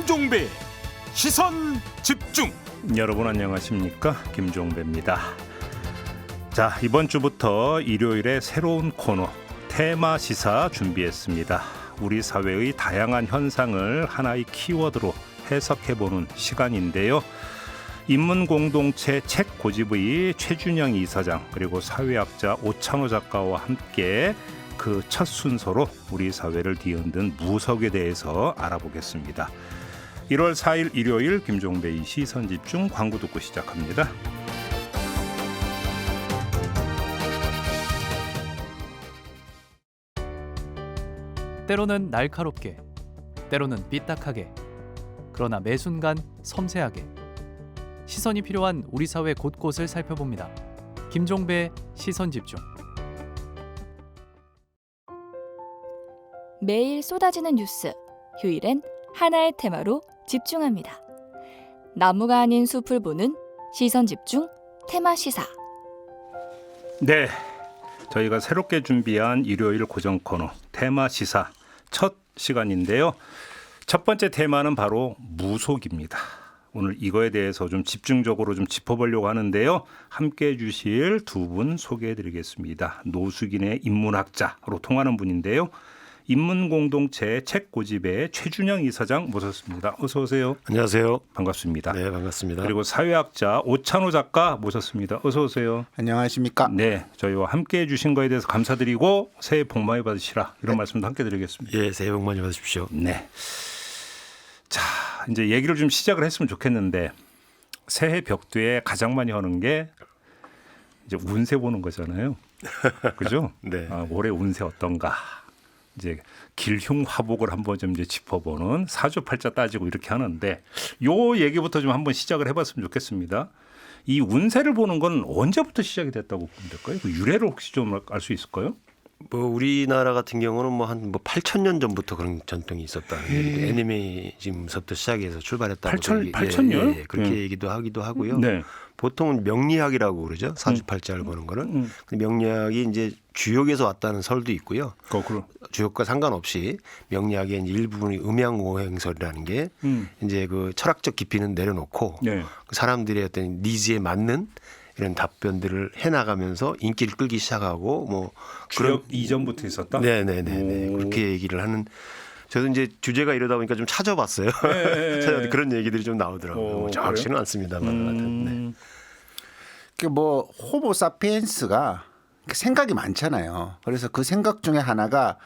김종배 시선 집중. 여러분 안녕하십니까? 김종배입니다. 자, 이번 주부터 일요일에 새로운 코너 테마 시사 준비했습니다. 우리 사회의 다양한 현상을 하나의 키워드로 해석해보는 시간인데요. 인문공동체 책 고집의 최준영 이사장 그리고 사회학자 오찬호 작가와 함께 그 첫 순서로 우리 사회를 뒤흔든 무석에 대해서 알아보겠습니다. 1월 4일 일요일 김종배의 시선집중 광고 듣고 시작합니다. 때로는 날카롭게, 때로는 삐딱하게, 그러나 매 순간 섬세하게 시선이 필요한 우리 사회 곳곳을 살펴봅니다. 김종배의 시선집중. 매일 쏟아지는 뉴스, 휴일엔 하나의 테마로 집중합니다. 나무가 아닌 숲을 보는 시선집중 테마 시사. 네, 저희가 새롭게 준비한 일요일 고정 코너 테마 시사 첫 시간인데요. 첫 번째 테마는 바로 무속입니다. 오늘 이거에 대해서 좀 집중적으로 좀 짚어보려고 하는데요. 함께해 주실 두 분 소개해드리겠습니다. 노숙인의 인문학자로 통하는 분인데요. 인문공동체 책 고집의 최준영 이사장 모셨습니다. 어서 오세요. 안녕하세요. 반갑습니다. 네, 반갑습니다. 그리고 사회학자 오찬호 작가 모셨습니다. 어서 오세요. 안녕하십니까? 네, 저희와 함께해 주신 거에 대해서 감사드리고 새해 복 많이 받으시라 이런 말씀도 함께 드리겠습니다. 예, 새해 복 많이 받으십시오. 네. 자, 이제 얘기를 좀 시작을 했으면 좋겠는데 새해 벽두에 가장 많이 하는 게 이제 운세 보는 거잖아요. 그죠? 네. 올해 운세 어떤가? 이제 길흉화복을 한번 좀 이제 짚어보는 사주팔자 따지고 이렇게 하는데 요 얘기부터 좀 한번 시작을 해봤으면 좋겠습니다. 이 운세를 보는 건 언제부터 시작이 됐다고 보면 될까요? 그 유래를 혹시 좀 알 수 있을까요? 뭐 우리나라 같은 경우는 뭐 한 8,000년 전부터 그런 전통이 있었다. 애니메이즘부터 시작해서 출발했다고. 8,000년? 예, 그렇게 얘기도 하기도 하고요. 네. 보통은 명리학이라고 그러죠. 사주팔자를 보는 거는. 근데 명리학이 이제 주역에서 왔다는 설도 있고요. 거꾸로. 주역과 상관없이 명리학의 이제 일부분이 음양오행설이라는 게 이제 그 철학적 깊이는 내려놓고 네. 그 사람들의 어떤 니즈에 맞는 이런 답변들을 해나가면서 인기를 끌기 시작하고 뭐 주역 이전부터 있었다. 네네네 그렇게 얘기를 하는. 저도 이제 주제가 이러다 보니까 좀 찾아봤어요. 네. 찾아봤는데 그런 얘기들이 좀 나오더라고요. 정확히는 않습니다만. 하여튼, 네. 뭐 호모사피엔스가 생각이 많잖아요. 그래서 그 생각 중에 하나가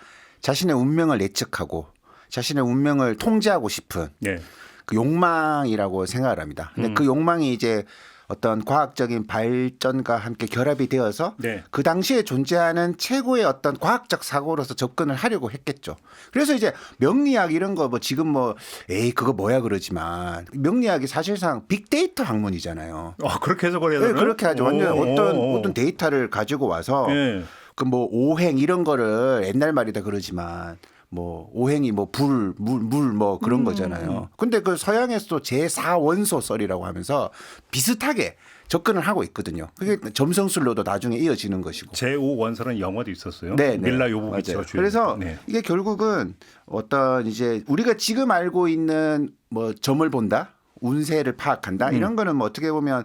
자신의 운명을 예측하고 자신의 운명을 통제하고 싶은 네. 그 욕망이라고 생각을 합니다. 근데 그 욕망이 이제 어떤 과학적인 발전과 함께 결합이 되어서 네. 그 당시에 존재하는 최고의 어떤 과학적 사고로서 접근을 하려고 했겠죠. 그래서 이제 명리학 이런 거 뭐 지금 뭐 에이 그거 뭐야 그러지만 명리학이 사실상 빅데이터 학문이잖아요. 그렇게 해석을 해야 네, 되나요? 그렇게 하죠. 완전 어떤 데이터를 가지고 와서 네. 그 뭐 오행 이런 거를 옛날 말이다 그러지만 뭐 오행이 뭐 물 뭐 그런 거잖아요. 근데 그 서양에서도 제4원소설이라고 하면서 비슷하게 접근을 하고 있거든요. 그게 점성술로도 나중에 이어지는 것이고. 제5원설은 영화도 있었어요. 네, 밀라 요보비치가 주연. 그래서 네. 이게 결국은 어떤 이제 우리가 지금 알고 있는 뭐 점을 본다, 운세를 파악한다 이런 거는 뭐 어떻게 보면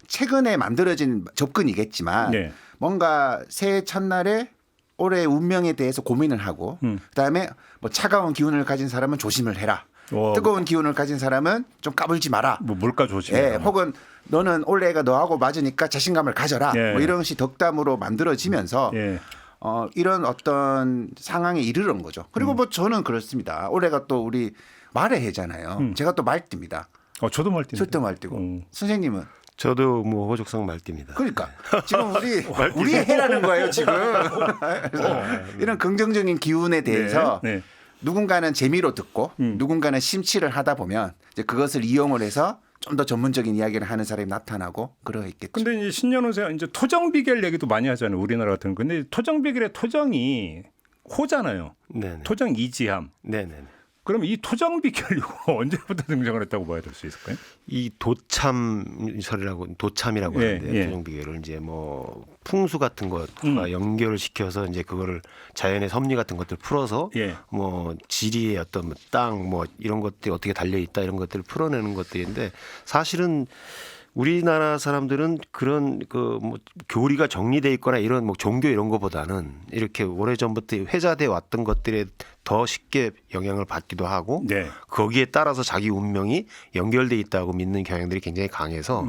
최근에 만들어진 접근이겠지만 네. 뭔가 새해 첫날에 올해의 운명에 대해서 고민을 하고 그다음에 뭐 차가운 기운을 가진 사람은 조심을 해라. 뜨거운 기운을 가진 사람은 좀 까불지 마라. 뭐 물가 조심해. 예, 혹은 너는 올해가 너하고 맞으니까 자신감을 가져라. 예. 뭐 이런 식 덕담으로 만들어지면서 예. 이런 어떤 상황에 이르는 거죠. 그리고 뭐 저는 그렇습니다. 올해가 또 우리 말의 해잖아요. 제가 또 말띠입니다. 저도 말띠인데. 절대 말띠고. 선생님은? 저도 뭐 호족상 말띠입니다. 그러니까 지금 우리의 해라는 거예요 지금. 그래서 이런 긍정적인 기운에 대해서 네. 누군가는 재미로 듣고 누군가는 심취를 하다 보면 이제 그것을 이용을 해서 좀 더 전문적인 이야기를 하는 사람이 나타나고 그러겠죠. 근데 이제 신년운세 이제 토정비결 얘기도 많이 하잖아요. 우리나라 같은 거. 근데 토정비결의 토정이 호잖아요. 네네. 토정 이지함. 네네. 그럼 이 토장 비결류가 언제부터 등장을 했다고 봐야 될 수 있을까요? 이 도참이라고 예, 하는데 예. 토종비결을 이제 뭐 풍수 같은 것과 연결을 시켜서 이제 그거를 자연의 섭리 같은 것들 풀어서 예. 뭐 지리의 어떤 땅 뭐 이런 것들이 어떻게 달려 있다 이런 것들을 풀어내는 것들인데 사실은 우리나라 사람들은 그런 그 뭐 교리가 정리돼 있거나 이런 뭐 종교 이런 것보다는 이렇게 오래전부터 회자돼 왔던 것들에 더 쉽게 영향을 받기도 하고 네. 거기에 따라서 자기 운명이 연결돼 있다고 믿는 경향들이 굉장히 강해서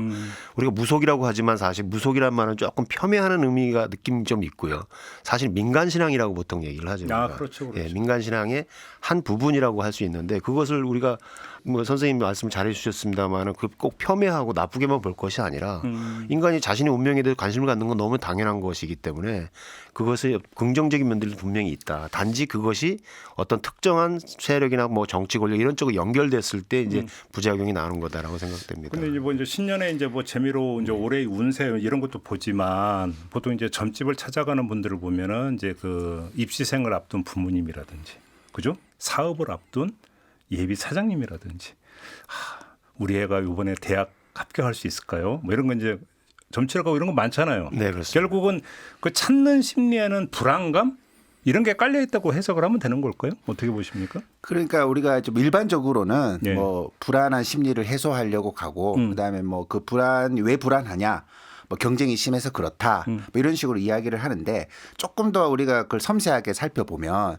우리가 무속이라고 하지만 사실 무속이란 말은 조금 폄훼하는 의미가 느낌이 좀 있고요. 사실 민간신앙이라고 보통 얘기를 하죠. 아, 우리가. 그렇죠, 그렇죠. 예, 민간신앙의 한 부분이라고 할 수 있는데 그것을 우리가 뭐 선생님 말씀 잘해 주셨습니다만은 그 꼭 폄훼하고 나쁘게만 볼 것이 아니라 인간이 자신의 운명에 대해 관심을 갖는 건 너무 당연한 것이기 때문에 그것의 긍정적인 면들이 분명히 있다. 단지 그것이 어떤 특정한 세력이나 뭐 정치 권력 이런 쪽으로 연결됐을 때 이제 부작용이 나오는 거다라고 생각됩니다. 근데 이제 뭐 이제 신년에 이제 뭐 재미로 이제 올해의 운세 이런 것도 보지만 보통 이제 점집을 찾아가는 분들을 보면은 이제 그 입시생을 앞둔 부모님이라든지 그죠? 사업을 앞둔 예비 사장님이라든지 우리 애가 이번에 대학 합격할 수 있을까요? 뭐 이런 거 이제 점치러 가고 이런 거 많잖아요. 네, 그렇습니다. 결국은 그 찾는 심리에는 불안감 이런 게 깔려 있다고 해석을 하면 되는 걸까요? 어떻게 보십니까? 그러니까 우리가 좀 일반적으로는 예. 뭐 불안한 심리를 해소하려고 가고 그다음에 뭐 그 불안 왜 불안하냐? 뭐 경쟁이 심해서 그렇다. 뭐 이런 식으로 이야기를 하는데 조금 더 우리가 그걸 섬세하게 살펴보면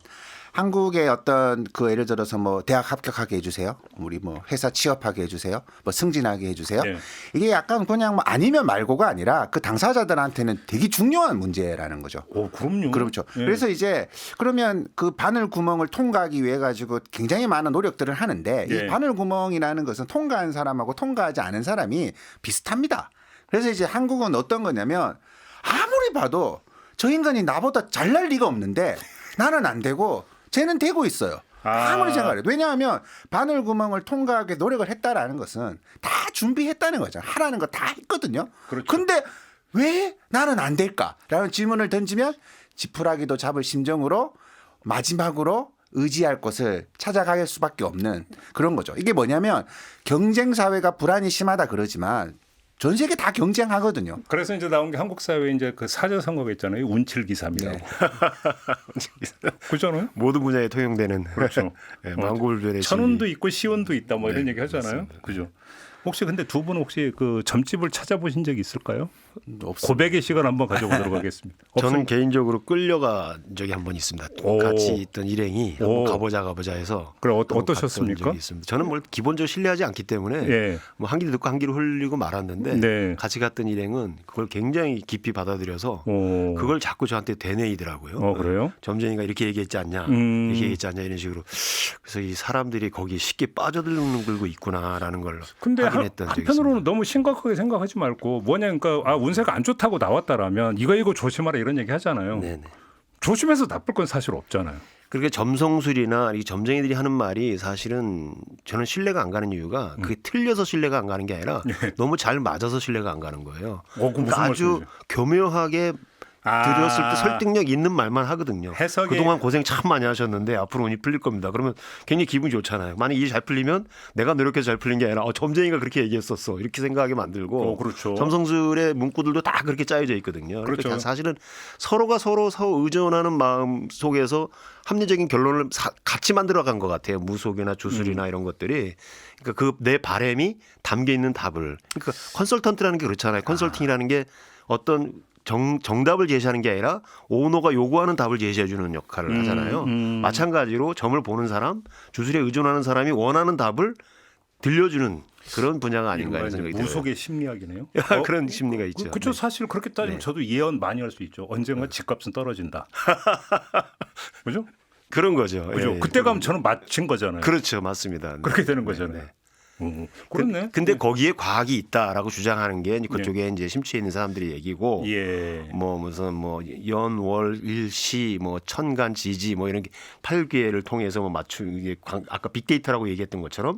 한국의 어떤 그 예를 들어서 뭐 대학 합격하게 해주세요. 우리 뭐 회사 취업하게 해주세요. 뭐 승진하게 해주세요. 네. 이게 약간 그냥 뭐 아니면 말고가 아니라 그 당사자들한테는 되게 중요한 문제라는 거죠. 오, 그럼요. 그렇죠. 예. 그래서 이제 그러면 그 바늘 구멍을 통과하기 위해 가지고 굉장히 많은 노력들을 하는데 예. 이 바늘 구멍이라는 것은 통과한 사람하고 통과하지 않은 사람이 비슷합니다. 그래서 이제 한국은 어떤 거냐면 아무리 봐도 저 인간이 나보다 잘날 리가 없는데 나는 안 되고 쟤는 되고 있어요. 아무리 생각해도. 왜냐하면 바늘 구멍을 통과하게 노력을 했다라는 것은 다 준비했다는 거죠. 하라는 거 다 했거든요. 그렇죠. 근데 왜 나는 안 될까라는 질문을 던지면 지푸라기도 잡을 심정으로 마지막으로 의지할 것을 찾아갈 수밖에 없는 그런 거죠. 이게 뭐냐면 경쟁 사회가 불안이 심하다 그러지만 전 세계 다 경쟁하거든요. 그래서 이제 나온 게 한국 사회에 이제 그 사자 선거가 있잖아요. 운칠기삼이라고. 그렇잖아요. 모든 분야에 통용되는 그렇죠. 네, 만고불변의 천운도 있고 시운도 있다 뭐 이런 네, 얘기 하잖아요. 맞습니다. 그죠? 혹시 근데 두 분 혹시 그 점집을 찾아보신 적이 있을까요? 없습니다. 고백의 시간 한번 가져보도록 하겠습니다. 저는 없습니까? 개인적으로 끌려간 적이 한 번 있습니다. 오. 같이 있던 일행이 오. 한번 가보자 해서 그래 한번 어떠셨습니까? 갔던 적이 있습니다. 저는 뭘 기본적으로 신뢰하지 않기 때문에 예. 뭐 한 귀로 듣고 한 귀로 흘리고 말았는데 네. 같이 갔던 일행은 그걸 굉장히 깊이 받아들여서 오. 그걸 자꾸 저한테 되뇌이더라고요. 그래요? 점쟁이가 이렇게 얘기했지 않냐, 음. 이렇게 얘기했지 않냐 이런 식으로. 그래서 이 사람들이 거기에 쉽게 빠져들고 있구나라는 걸 근데 확인했던 적이 한편으로는 있습니다. 너무 심각하게 생각하지 말고 뭐냐 그러니까 운세가 안 좋다고 나왔다라면 이거 조심하라 이런 얘기 하잖아요. 네네. 조심해서 나쁠 건 사실 없잖아요. 그렇게 점성술이나 이 점쟁이들이 하는 말이 사실은 저는 신뢰가 안 가는 이유가 그게 틀려서 신뢰가 안 가는 게 아니라 너무 잘 맞아서 신뢰가 안 가는 거예요. 그럼 무슨 그러니까 아주 말씀이세요? 교묘하게 들었을 때 설득력 있는 말만 하거든요. 해석이- 그동안 고생 참 많이 하셨는데 앞으로 운이 풀릴 겁니다. 그러면 굉장히 기분이 좋잖아요. 만약 일이 잘 풀리면 내가 노력해서 잘 풀린 게 아니라 점쟁이가 그렇게 얘기했었어. 이렇게 생각하게 만들고 그렇죠. 점성술의 문구들도 다 그렇게 짜여져 있거든요. 그러니까 그렇죠. 사실은 서로가 서로 의존하는 마음 속에서 합리적인 결론을 같이 만들어간 것 같아요. 무속이나 주술이나 이런 것들이. 그러니까 그 내 바램이 담겨 있는 답을. 그러니까 컨설턴트라는 게 그렇잖아요. 컨설팅이라는 게 어떤 정답을 제시하는 게 아니라 오너가 요구하는 답을 제시해 주는 역할을 하잖아요. 마찬가지로 점을 보는 사람, 주술에 의존하는 사람이 원하는 답을 들려주는 그런 분야가 아닌가 이런 생각이 들어요. 무속의 심리학이네요. 그런 심리가 있죠. 그렇죠. 네. 사실 그렇게 따지면 네. 저도 예언 많이 할 수 있죠. 언젠가 집값은 떨어진다. 그죠? 그런 거죠. 그죠? 예, 그때 가면 저는 맞힌 거잖아요. 그렇죠, 맞습니다. 네. 그렇게 되는 네, 거잖아요. 네. 그렇네. 근데 거기에 과학이 있다라고 주장하는 게 그쪽에 이제 심취해 있는 사람들이 얘기고 예. 뭐 무슨 뭐 연월 일시 뭐 천간 지지 뭐 이런 게 8개를 통해서 뭐 이게 아까 빅데이터라고 얘기했던 것처럼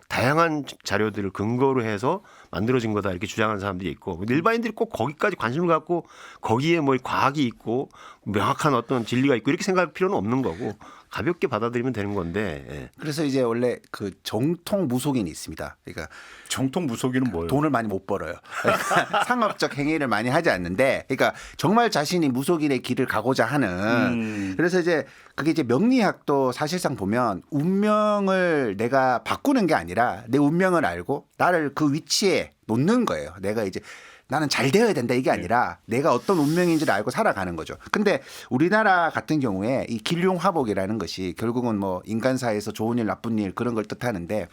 다양한 자료들을 근거로 해서 만들어진 거다 이렇게 주장하는 사람들이 있고 일반인들이 꼭 거기까지 관심을 갖고 거기에 뭐 과학이 있고 명확한 어떤 진리가 있고 이렇게 생각할 필요는 없는 거고 가볍게 받아들이면 되는 건데. 예. 그래서 이제 원래 그 정통 무속인이 있습니다. 그러니까 정통 무속인은 뭐예요? 돈을 많이 못 벌어요. 그러니까 상업적 행위를 많이 하지 않는데, 그러니까 정말 자신이 무속인의 길을 가고자 하는. 그래서 이제 그게 이제 명리학도 사실상 보면 운명을 내가 바꾸는 게 아니라 내 운명을 알고 나를 그 위치에 놓는 거예요. 내가 이제 나는 잘 되어야 된다 이게 아니라 내가 어떤 운명인지를 알고 살아가는 거죠. 근데 우리나라 같은 경우에 이 길룡화복이라는 것이 결국은 뭐 인간사에서 좋은 일 나쁜 일 그런 걸 뜻하는데,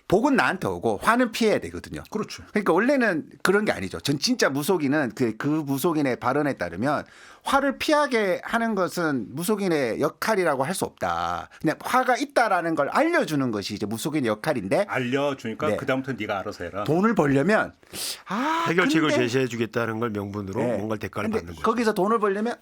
복은 나한테 오고 화는 피해야 되거든요. 그렇죠. 그러니까 원래는 그런 게 아니죠. 전 진짜 무속인은 그 무속인의 발언에 따르면 화를 피하게 하는 것은 무속인의 역할이라고 할 수 없다. 그냥 화가 있다라는 걸 알려주는 것이 이제 무속인의 역할인데, 알려주니까 네. 그다음부터 네가 알아서 해라. 돈을 벌려면 해결책을 근데 제시해 주겠다는 걸 명분으로 네. 뭔가 대가를 근데 받는 거죠. 거기서 돈을 벌려면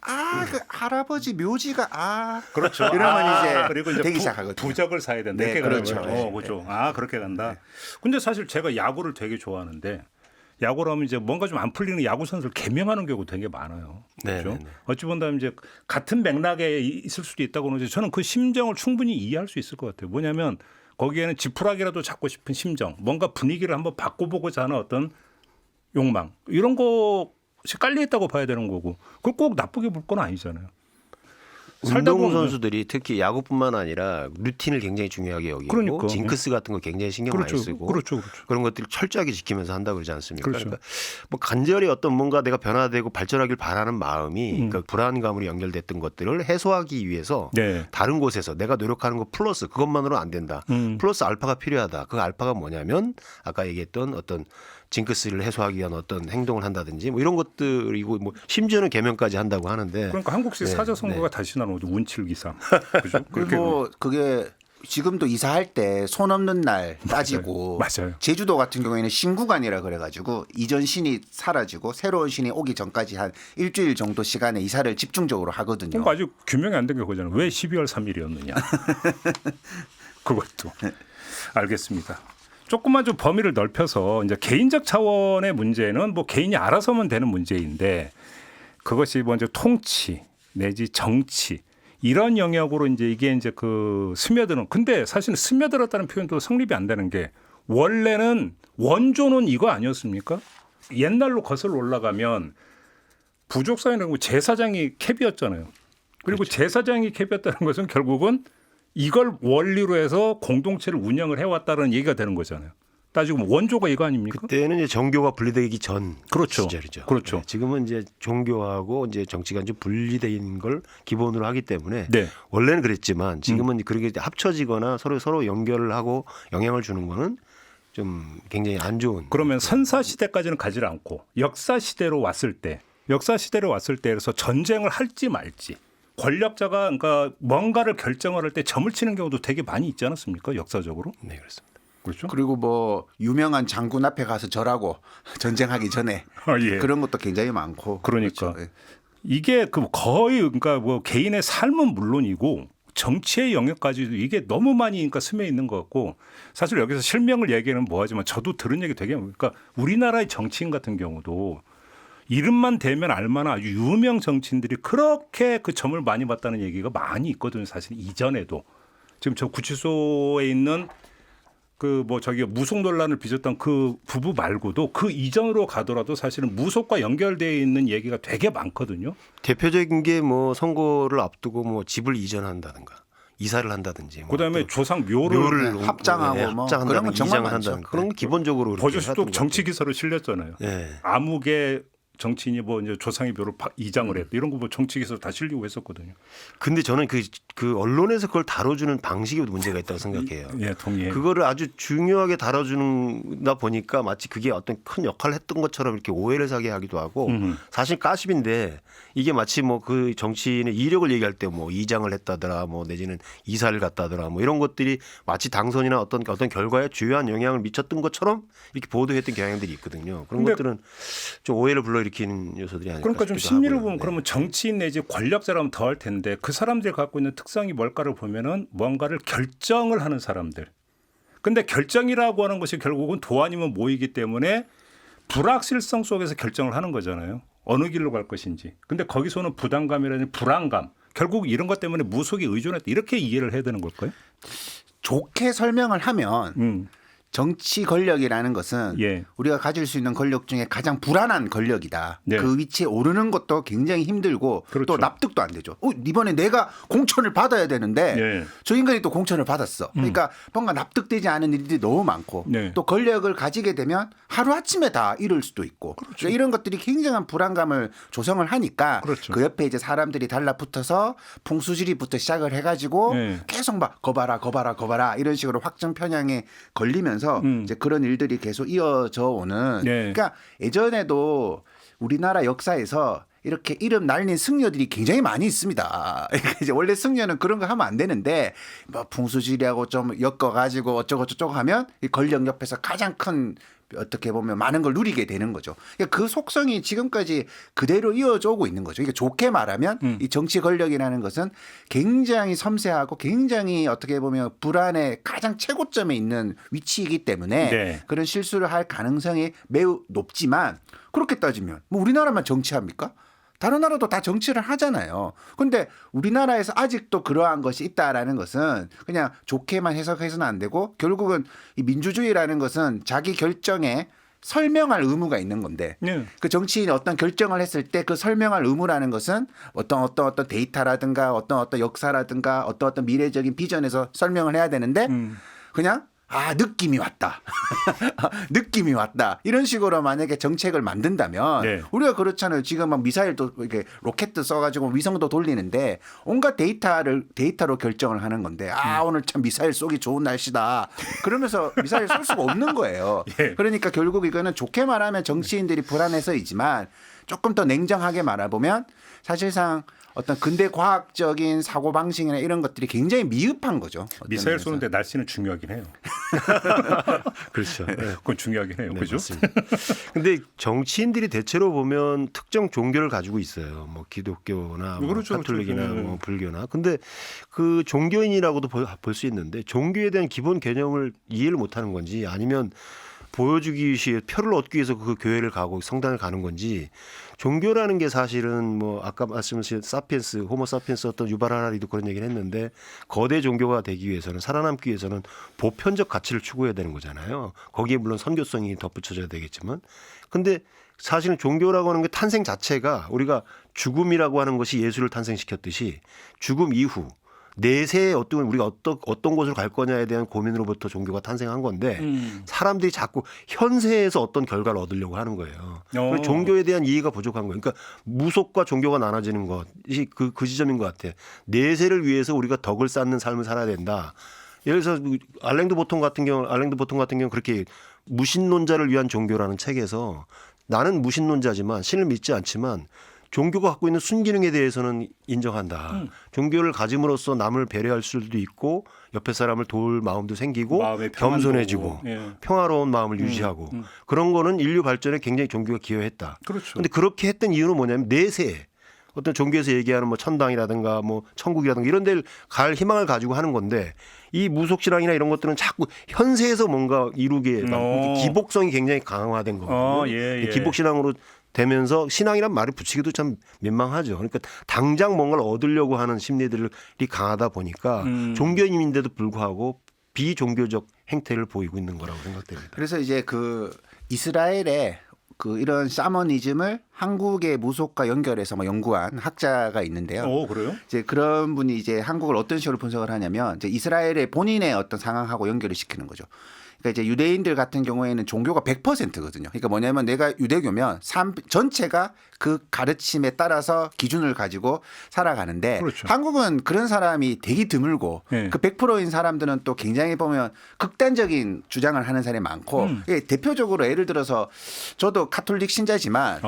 그 할아버지 묘지가 그렇죠. 이러면 이제 그리고 이제 되기 시작하거든요. 부적을 사야 된다. 네, 이렇게 그렇죠. 가는 거죠. 그렇죠. 그렇게 간다. 네. 근데 사실 제가 야구를 되게 좋아하는데, 야구를 하면 이제 뭔가 좀 안 풀리는 야구 선수를 개명하는 경우가 되게 많아요. 네, 그렇죠. 네, 네. 어찌 본다면 이제 같은 맥락에 있을 수도 있다고 하는데 저는 그 심정을 충분히 이해할 수 있을 것 같아요. 뭐냐면 거기에는 지푸라기라도 잡고 싶은 심정, 뭔가 분위기를 한번 바꿔보고자 하는 어떤 욕망, 이런 것이 깔려 있다고 봐야 되는 거고, 그걸 꼭 나쁘게 볼 건 아니잖아요. 살다 운동 보면- 선수들이 특히 야구뿐만 아니라 루틴을 굉장히 중요하게 여기고 그러니까. 징크스 같은 거 굉장히 신경 그렇죠. 많이 쓰고 그렇죠. 그런 것들을 철저하게 지키면서 한다 그러지 않습니까? 그렇죠. 그러니까 뭐 간절히 어떤 뭔가 내가 변화되고 발전하길 바라는 마음이 그러니까 불안감으로 연결됐던 것들을 해소하기 위해서 네. 다른 곳에서 내가 노력하는 것 플러스 그것만으로는 안 된다. 플러스 알파가 필요하다. 그 알파가 뭐냐면 아까 얘기했던 어떤 징크스를 해소하기 위한 어떤 행동을 한다든지 뭐 이런 것들이고 뭐 심지어는 개명까지 한다고 하는데 그러니까 한국식 네, 사자성어가 다시 나오는 거죠. 운칠기삼. 그죠? 그리고 그게 지금도 이사할 때 손 없는 날 따지고 맞아요. 제주도 같은 경우에는 신구간이라 그래가지고 이전 신이 사라지고 새로운 신이 오기 전까지 한 일주일 정도 시간에 이사를 집중적으로 하거든요. 그러니까 아직 규명이 안 된 게 그거잖아요. 왜 12월 3일이었느냐. 그것도. 알겠습니다. 조금만 좀 범위를 넓혀서 이제 개인적 차원의 문제는 뭐 개인이 알아서 하면 되는 문제인데, 그것이 먼저 통치 내지 정치 이런 영역으로 이제 이게 그 스며드는, 근데 사실은 스며들었다는 표현도 성립이 안 되는 게, 원래는 원조는 이거 아니었습니까? 옛날로 거슬러 올라가면 부족사회는 제사장이 캡이었잖아요. 그리고 그렇죠. 제사장이 캡이었다는 것은 결국은 이걸 원리로 해서 공동체를 운영을 해왔다는 얘기가 되는 거잖아요. 따지고 보면 원조가 이거 아닙니까? 그때는 이제 정교가 분리되기 전 그렇죠. 시절이죠. 그렇죠. 네, 지금은 이제 종교하고 이제 정치가 좀 분리된 걸 기본으로 하기 때문에 네. 원래는 그랬지만 지금은 그렇게 합쳐지거나 서로 연결을 하고 영향을 주는 거는 좀 굉장히 안 좋은. 그러면 선사 시대까지는 가지 않고 역사 시대로 왔을 때에서 전쟁을 할지 말지, 권력자가 그러니까 뭔가를 결정을 할 때 점을 치는 경우도 되게 많이 있지 않았습니까? 역사적으로. 네, 그렇습니다. 그렇죠. 그리고 뭐 유명한 장군 앞에 가서 절하고 전쟁하기 전에 예. 그런 것도 굉장히 많고. 그러니까 그렇죠. 예. 이게 그 거의 그러니까 뭐 개인의 삶은 물론이고 정치의 영역까지도 이게 너무 많이 그러니까 스며 있는 것 같고, 사실 여기서 실명을 얘기하는 뭐하지만 저도 들은 얘기 되게 많아요. 그러니까 우리나라의 정치인 같은 경우도 이름만 대면 알만한 아주 유명 정치인들이 그렇게 그 점을 많이 봤다는 얘기가 많이 있거든요. 사실 이전에도 지금 저 구치소에 있는 그 뭐 저기 무속 논란을 빚었던 그 부부 말고도 그 이전으로 가더라도 사실은 무속과 연결되어 있는 얘기가 되게 많거든요. 대표적인 게 뭐 선거를 앞두고 뭐 집을 이전한다든가 이사를 한다든지. 뭐 그다음에 또 조상 묘를 합장하고 뭐 합장한다든가 그런 건 정말 이장을 많죠. 한다든가 그런 건 네. 기본적으로 그렇게 버젓이 또 해왔던 정치 것 같아요. 기사로 실렸잖아요. 네. 아무개 정치인이 뭐 이제 조상의 묘를 이장을 했다, 이런 거 뭐 정치 기사로 다 실리고 했었거든요. 근데 저는 그 언론에서 그걸 다뤄주는 방식에 문제가 있다고 생각해요. 예, 동의해. 그거를 아주 중요하게 다뤄주다 보니까 마치 그게 어떤 큰 역할을 했던 것처럼 이렇게 오해를 사게 하기도 하고, 사실 가십인데 이게 마치 뭐 그 정치인의 이력을 얘기할 때 뭐 이장을 했다더라, 뭐 내지는 이사를 갔다더라, 뭐 이런 것들이 마치 당선이나 어떤 결과에 주요한 영향을 미쳤던 것처럼 이렇게 보도했던 경향들이 있거든요. 그런 근데 것들은 좀 오해를 불러일으키는 요소들이 아닐까 그러니까 좀 싶기도 심리를 하고요. 보면 네. 그러면 정치인 내지 권력자라면 더 할 텐데, 그 사람들이 갖고 있는 특성이 뭘까를 보면은 뭔가를 결정을 하는 사람들. 근데 결정이라고 하는 것이 결국은 도 아니면 모이기 때문에 불확실성 속에서 결정을 하는 거잖아요. 어느 길로 갈 것인지. 근데 거기서는 부담감이라는 불안감. 결국 이런 것 때문에 무속에 의존했다. 이렇게 이해를 해야 되는 걸까요? 좋게 설명을 하면 정치 권력이라는 것은 예. 우리가 가질 수 있는 권력 중에 가장 불안한 권력이다. 네. 그 위치에 오르는 것도 굉장히 힘들고 그렇죠. 또 납득도 안 되죠. 이번에 내가 공천을 받아야 되는데 예. 저 인간이 또 공천을 받았어. 그러니까 뭔가 납득되지 않은 일들이 너무 많고 네. 또 권력을 가지게 되면 하루아침에 다 잃을 수도 있고 그러니까 이런 것들이 굉장한 불안감을 조성을 하니까 그렇죠. 그 옆에 이제 사람들이 달라붙어서 풍수지리부터 시작을 해가지고 네. 계속 막 거봐라 이런 식으로 확정 편향에 걸리면서 이제 그런 일들이 계속 이어져 오는 네. 그러니까 예전에도 우리나라 역사에서 이렇게 이름 날린 승려들이 굉장히 많이 있습니다. 이제 원래 승려는 그런 거 하면 안 되는데 뭐 풍수지리하고 좀 엮어가지고 어쩌고 저쩌고 하면 이 권력 옆에서 가장 큰 어떻게 보면 많은 걸 누리게 되는 거죠. 그러니까 그 속성이 지금까지 그대로 이어져 오고 있는 거죠. 이게 좋게 말하면 이 정치 권력이라는 것은 굉장히 섬세하고 굉장히 어떻게 보면 불안의 가장 최고점에 있는 위치이기 때문에 네. 그런 실수를 할 가능성이 매우 높지만 그렇게 따지면 뭐 우리나라만 정치합니까? 다른 나라도 다 정치를 하잖아요. 근데 우리나라에서 아직도 그러한 것이 있다라는 것은 그냥 좋게만 해석해서는 안 되고 결국은 이 민주주의라는 것은 자기 결정에 설명할 의무가 있는 건데 네. 그 정치인이 어떤 결정을 했을 때 그 설명할 의무라는 것은 어떤 데이터라든가 어떤 역사라든가 어떤 미래적인 비전에서 설명을 해야 되는데 그냥 느낌이 왔다. 느낌이 왔다. 이런 식으로 만약에 정책을 만든다면 네. 우리가 그렇잖아요. 지금 막 미사일도 이렇게 로켓도 써가지고 위성도 돌리는데 온갖 데이터로 결정을 하는 건데 오늘 참 미사일 쏘기 좋은 날씨다. 그러면서 미사일 쏠 수가 없는 거예요. 예. 그러니까 결국 이거는 좋게 말하면 정치인들이 불안해서이지만 조금 더 냉정하게 말해보면 사실상 어떤 근대 과학적인 사고 방식이나 이런 것들이 굉장히 미흡한 거죠. 미사일 면에서. 쏘는데 날씨는 중요하긴 해요. 그렇죠. 네. 그건 중요하긴 해요. 네, 그죠? 맞습니다. 근데 정치인들이 대체로 보면 특정 종교를 가지고 있어요. 뭐 기독교나 뭐 그렇죠, 가톨릭이나 그렇죠. 뭐 불교나. 근데 그 종교인이라고도 볼 수 있는데 종교에 대한 기본 개념을 이해를 못하는 건지 아니면 보여주기 위해 표를 얻기 위해서 그 교회를 가고 성당을 가는 건지 종교라는 게 사실은 뭐 아까 말씀하신 호모 사피엔스 어떤 유발 하라리도 그런 얘기를 했는데 거대 종교가 되기 위해서는 살아남기 위해서는 보편적 가치를 추구해야 되는 거잖아요. 거기에 물론 선교성이 덧붙여져야 되겠지만 근데 사실은 종교라고 하는 게 탄생 자체가 우리가 죽음이라고 하는 것이 예수를 탄생시켰듯이 죽음 이후 내세에 우리가 어떤 곳으로 갈 거냐에 대한 고민으로부터 종교가 탄생한 건데 사람들이 자꾸 현세에서 어떤 결과를 얻으려고 하는 거예요. 그래서 종교에 대한 이해가 부족한 거예요. 그러니까 무속과 종교가 나눠지는 것이 그 지점인 것 같아. 내세를 위해서 우리가 덕을 쌓는 삶을 살아야 된다. 예를 들어서 알랭드 보통 같은 경우 그렇게 무신론자를 위한 종교라는 책에서 나는 무신론자지만 신을 믿지 않지만 종교가 갖고 있는 순기능에 대해서는 인정한다. 종교를 가짐으로써 남을 배려할 수도 있고 옆에 사람을 도울 마음도 생기고 마음의 평안도 겸손해지고 오고. 예. 평화로운 마음을 유지하고 그런 거는 인류 발전에 굉장히 종교가 기여했다. 그렇죠. 그런데 그렇게 했던 이유는 뭐냐면 내세 어떤 종교에서 얘기하는 뭐 천당이라든가 뭐 천국이라든가 이런 데를 갈 희망을 가지고 하는 건데 이 무속신앙이나 이런 것들은 자꾸 현세에서 뭔가 이루게 기복성이 굉장히 강화된 거거든요. 예. 기복신앙으로 되면서 신앙이란 말을 붙이기도 참 민망하죠. 그러니까 당장 뭔가를 얻으려고 하는 심리들이 강하다 보니까 종교인인데도 불구하고 비종교적 행태를 보이고 있는 거라고 생각됩니다. 그래서 이제 그 이스라엘의 그 이런 샤머니즘을 한국의 무속과 연결해서 뭐 연구한 학자가 있는데요. 그래요? 이제 그런 분이 이제 한국을 어떤 식으로 분석을 하냐면 이제 이스라엘의 본인의 어떤 상황하고 연결을 시키는 거죠. 그러니까 이제 유대인들 같은 경우에는 종교가 100%거든요. 그러니까 뭐냐면 내가 유대교면 삶 전체가 그 가르침에 따라서 기준을 가지고 살아가는데 그렇죠. 한국은 그런 사람이 되게 드물고 네. 그 100%인 사람들은 또 굉장히 보면 극단적인 주장을 하는 사람이 많고 대표적으로 예를 들어서 저도 가톨릭 신자지만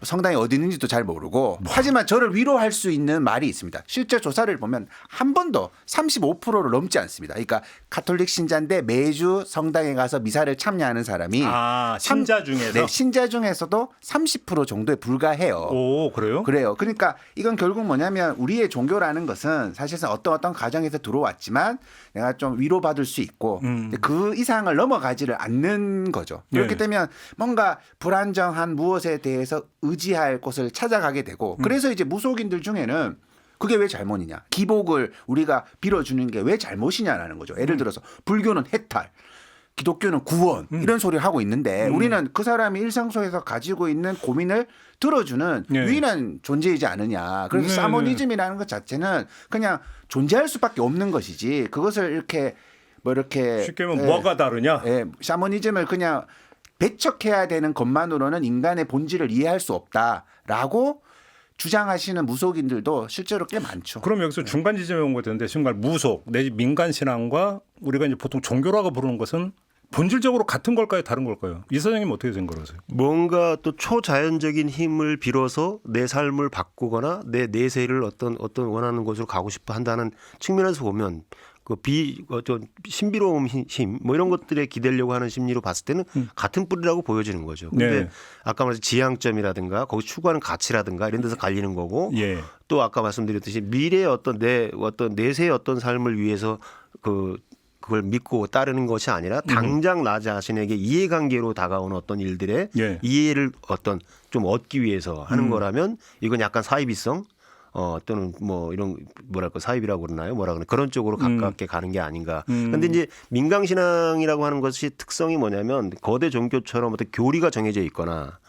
성당이 어디 있는지도 잘 모르고 하지만 저를 위로할 수 있는 말이 있습니다. 실제 조사를 보면 한 번도 35%를 넘지 않습니다. 그러니까 가톨릭 신자인데 매주 성당 성당에 가서 미사를 참여하는 사람이 신자 중에서 네, 신자 중에서도 30% 정도에 불과해요. 오, 그래요? 그래요. 그러니까 이건 결국 뭐냐면 우리의 종교라는 것은 사실상 어떤 가정에서 들어왔지만 내가 좀 위로받을 수 있고 그 이상을 넘어가지를 않는 거죠. 그렇기 네. 때문에 뭔가 불안정한 무엇에 대해서 의지할 곳을 찾아가게 되고 그래서 이제 무속인들 중에는 그게 왜 잘못이냐. 기복을 우리가 빌어주는 게 왜 잘못이냐라는 거죠. 예를 들어서 불교는 해탈. 기독교는 구원 이런 소리를 하고 있는데 우리는 그 사람이 일상 속에서 가지고 있는 고민을 들어주는 네. 유일한 존재이지 않느냐. 그래서 네, 사모니즘이라는 것 자체는 그냥 존재할 수밖에 없는 것이지 그것을 이렇게 쉽게 말하면 뭐가 다르냐? 샤머니즘을 그냥 배척해야 되는 것만으로는 인간의 본질을 이해할 수 없다라고 주장하시는 무속인들도 실제로 꽤 많죠. 그럼 여기서 중간 지점에 온 것 같은데 정말 무속 내지 민간 신앙과 우리가 이제 보통 종교라고 부르는 것은 본질적으로 같은 걸까요? 다른 걸까요? 이 사장님 어떻게 생각하세요? 뭔가 또 초자연적인 힘을 빌어서 내 삶을 바꾸거나 내 내세를 어떤 원하는 곳으로 가고 싶어 한다는 측면에서 보면 어떤 신비로움 힘 뭐 이런 것들에 기대려고 하는 심리로 봤을 때는 같은 뿌리라고 보여지는 거죠. 근데 네. 아까 말씀 지향점이라든가 거기 추구하는 가치라든가 이런 데서 갈리는 거고 예. 또 아까 말씀드렸듯이 미래의 어떤 내세의 어떤 삶을 위해서 그걸 믿고 따르는 것이 아니라 당장 나 자신에게 이해관계로 다가오는 어떤 일들의 예. 이해를 좀 얻기 위해서 하는 거라면 이건 약간 사이비성 또는 뭐 이런 사입이라고 그러나요? 그런 쪽으로 가깝게 가는 게 아닌가. 그런데 이제 민간신앙이라고 하는 것이 특성이 뭐냐면 거대 종교처럼 어떤 교리가 정해져 있거나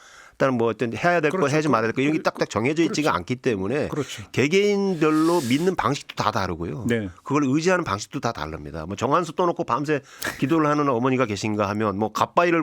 일단 뭐 어떤 해야 될 거 그렇죠. 해야지 말아야 될 거 이런 게 딱딱 정해져 있지가 않기 때문에 그렇죠. 개개인별로 믿는 방식도 다 다르고요. 네. 그걸 의지하는 방식도 다 다릅니다. 뭐 정한수 떠놓고 밤새 기도를 하는 어머니가 계신가 하면 뭐 갓바위를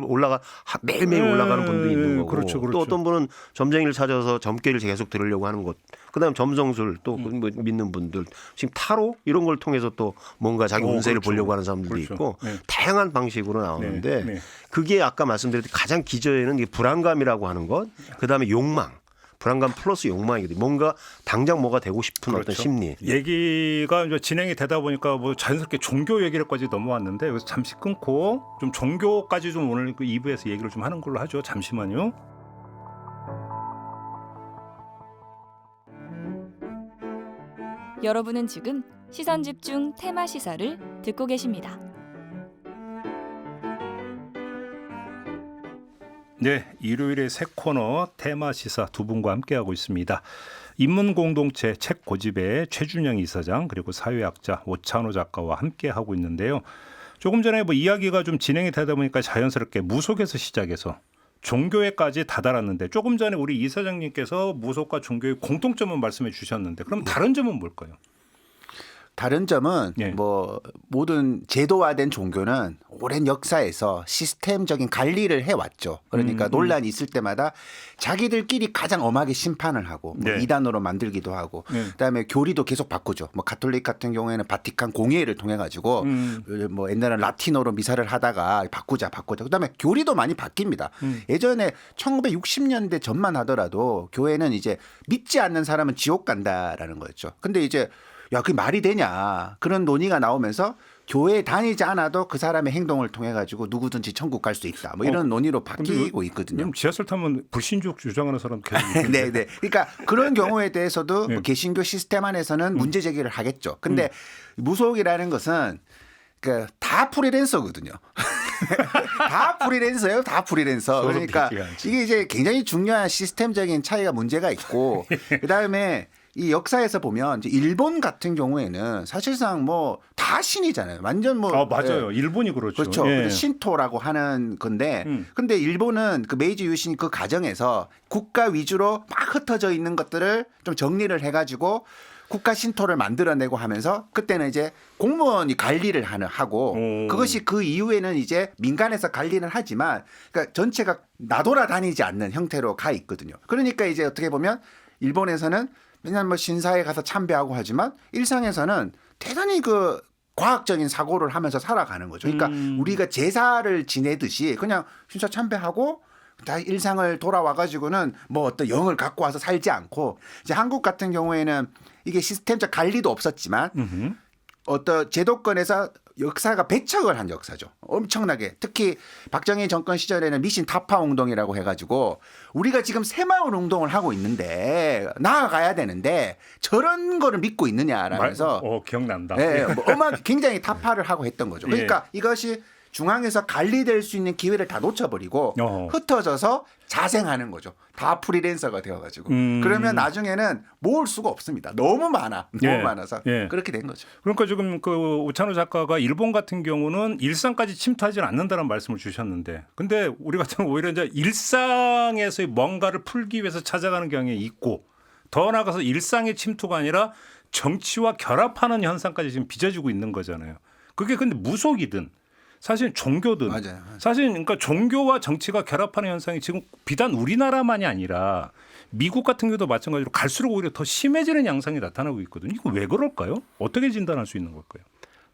매일매일 올라가는 분도 있는 거고 그렇죠, 그렇죠. 또 어떤 분은 점쟁이를 찾아서 점괘를 계속 들으려고 하는 것. 그다음 점성술 또 뭐 믿는 분들 지금 타로 이런 걸 통해서 또 뭔가 자기 운세를 그렇죠. 보려고 하는 사람들도 그렇죠. 있고 네. 다양한 방식으로 나오는데 네. 그게 아까 말씀드렸듯이 가장 기저에는 이게 불안감이라고 하는 것, 그다음에 욕망, 불안감 플러스 욕망이거든요. 뭔가 당장 뭐가 되고 싶은 그렇죠. 어떤 심리. 얘기가 이제 진행이 되다 보니까 뭐 자연스럽게 종교 얘기를까지 넘어왔는데 여기서 잠시 끊고 좀 종교까지 좀 오늘 그 2부에서 얘기를 좀 하는 걸로 하죠. 잠시만요. 여러분은 지금 시선집중 테마 시사를 듣고 계십니다. 네, 일요일의 새 코너 테마 시사 두 분과 함께하고 있습니다. 인문공동체 책 고집의 최준영 이사장 그리고 사회학자 오찬호 작가와 함께하고 있는데요. 조금 전에 뭐 이야기가 좀 진행이 되다 보니까 자연스럽게 무속에서 시작해서 종교에까지 다다랐는데 조금 전에 우리 이사장님께서 무속과 종교의 공통점을 말씀해 주셨는데 그럼 다른 점은 뭘까요? 다른 점은 예. 뭐 모든 제도화된 종교는 오랜 역사에서 시스템적인 관리를 해왔죠. 그러니까 논란이 있을 때마다 자기들끼리 가장 엄하게 심판을 하고 뭐 네. 이단으로 만들기도 하고 네. 그다음에 교리도 계속 바꾸죠. 뭐 가톨릭 같은 경우에는 바티칸 공회를 통해 가지고 뭐 옛날에는 라틴어로 미사를 하다가 바꾸자. 그다음에 교리도 많이 바뀝니다. 예전에 1960년대 전만 하더라도 교회는 이제 믿지 않는 사람은 지옥 간다라는 거였죠. 근데 이제 야, 그게 말이 되냐. 그런 논의가 나오면서 교회에 다니지 않아도 그 사람의 행동을 통해 가지고 누구든지 천국 갈 수 있다. 뭐 이런 논의로 바뀌고 있거든요. 지하철 타면 불신족 주장하는 사람 계속 있던데. 네. 그러니까 그런 경우에 대해서도 네. 뭐 개신교 시스템 안에서는 문제 제기를 하겠죠. 근데 무속이라는 것은 다 프리랜서거든요. 다 프리랜서예요. 다 프리랜서. 서로 그러니까 믿기가 않지. 이게 이제 굉장히 중요한 시스템적인 차이가 문제가 있고 그다음에 이 역사에서 보면 이제 일본 같은 경우에는 사실상 뭐 다 신이잖아요. 완전 뭐 맞아요. 예. 일본이 그렇죠. 그렇죠. 예. 신토라고 하는 건데, 근데 일본은 그 메이지 유신 그 과정에서 국가 위주로 막 흩어져 있는 것들을 좀 정리를 해가지고 국가 신토를 만들어내고 하면서 그때는 이제 공무원이 관리를 하고 그것이 그 이후에는 이제 민간에서 관리를 하지만 그러니까 전체가 나돌아다니지 않는 형태로 가 있거든요. 그러니까 이제 어떻게 보면 일본에서는 맨날 뭐 신사에 가서 참배하고 하지만 일상에서는 대단히 그 과학적인 사고를 하면서 살아가는 거죠. 그러니까 우리가 제사를 지내듯이 그냥 신사 참배하고 다 일상을 돌아와가지고는 뭐 어떤 영을 갖고 와서 살지 않고 이제 한국 같은 경우에는 이게 시스템적 관리도 없었지만 어떤 제도권에서 역사가 배척을 한 역사죠. 엄청나게. 특히 박정희 정권 시절에는 미신 타파 운동이라고 해가지고 우리가 지금 새마을 운동을 하고 있는데 나아가야 되는데 저런 거를 믿고 있느냐라면서 기억난다. 네, 뭐 굉장히 타파를 하고 했던 거죠. 그러니까 이것이 중앙에서 관리될 수 있는 기회를 다 놓쳐버리고 흩어져서 자생하는 거죠. 다 프리랜서가 되어가지고 그러면 나중에는 모을 수가 없습니다. 너무 많아, 너무 많아서 그렇게 된 거죠. 그러니까 지금 그 오찬호 작가가 일본 같은 경우는 일상까지 침투하지 않는다는 말씀을 주셨는데, 근데 우리 같은 경우 오히려 이제 일상에서의 뭔가를 풀기 위해서 찾아가는 경향이 있고, 더 나아가서 일상의 침투가 아니라 정치와 결합하는 현상까지 지금 빚어지고 있는 거잖아요. 그게 근데 무속이든 사실 종교든 맞아요. 사실 그러니까 종교와 정치가 결합하는 현상이 지금 비단 우리나라만이 아니라 미국 같은 경우도 마찬가지로 갈수록 오히려 더 심해지는 양상이 나타나고 있거든요. 이거 왜 그럴까요? 어떻게 진단할 수 있는 걸까요?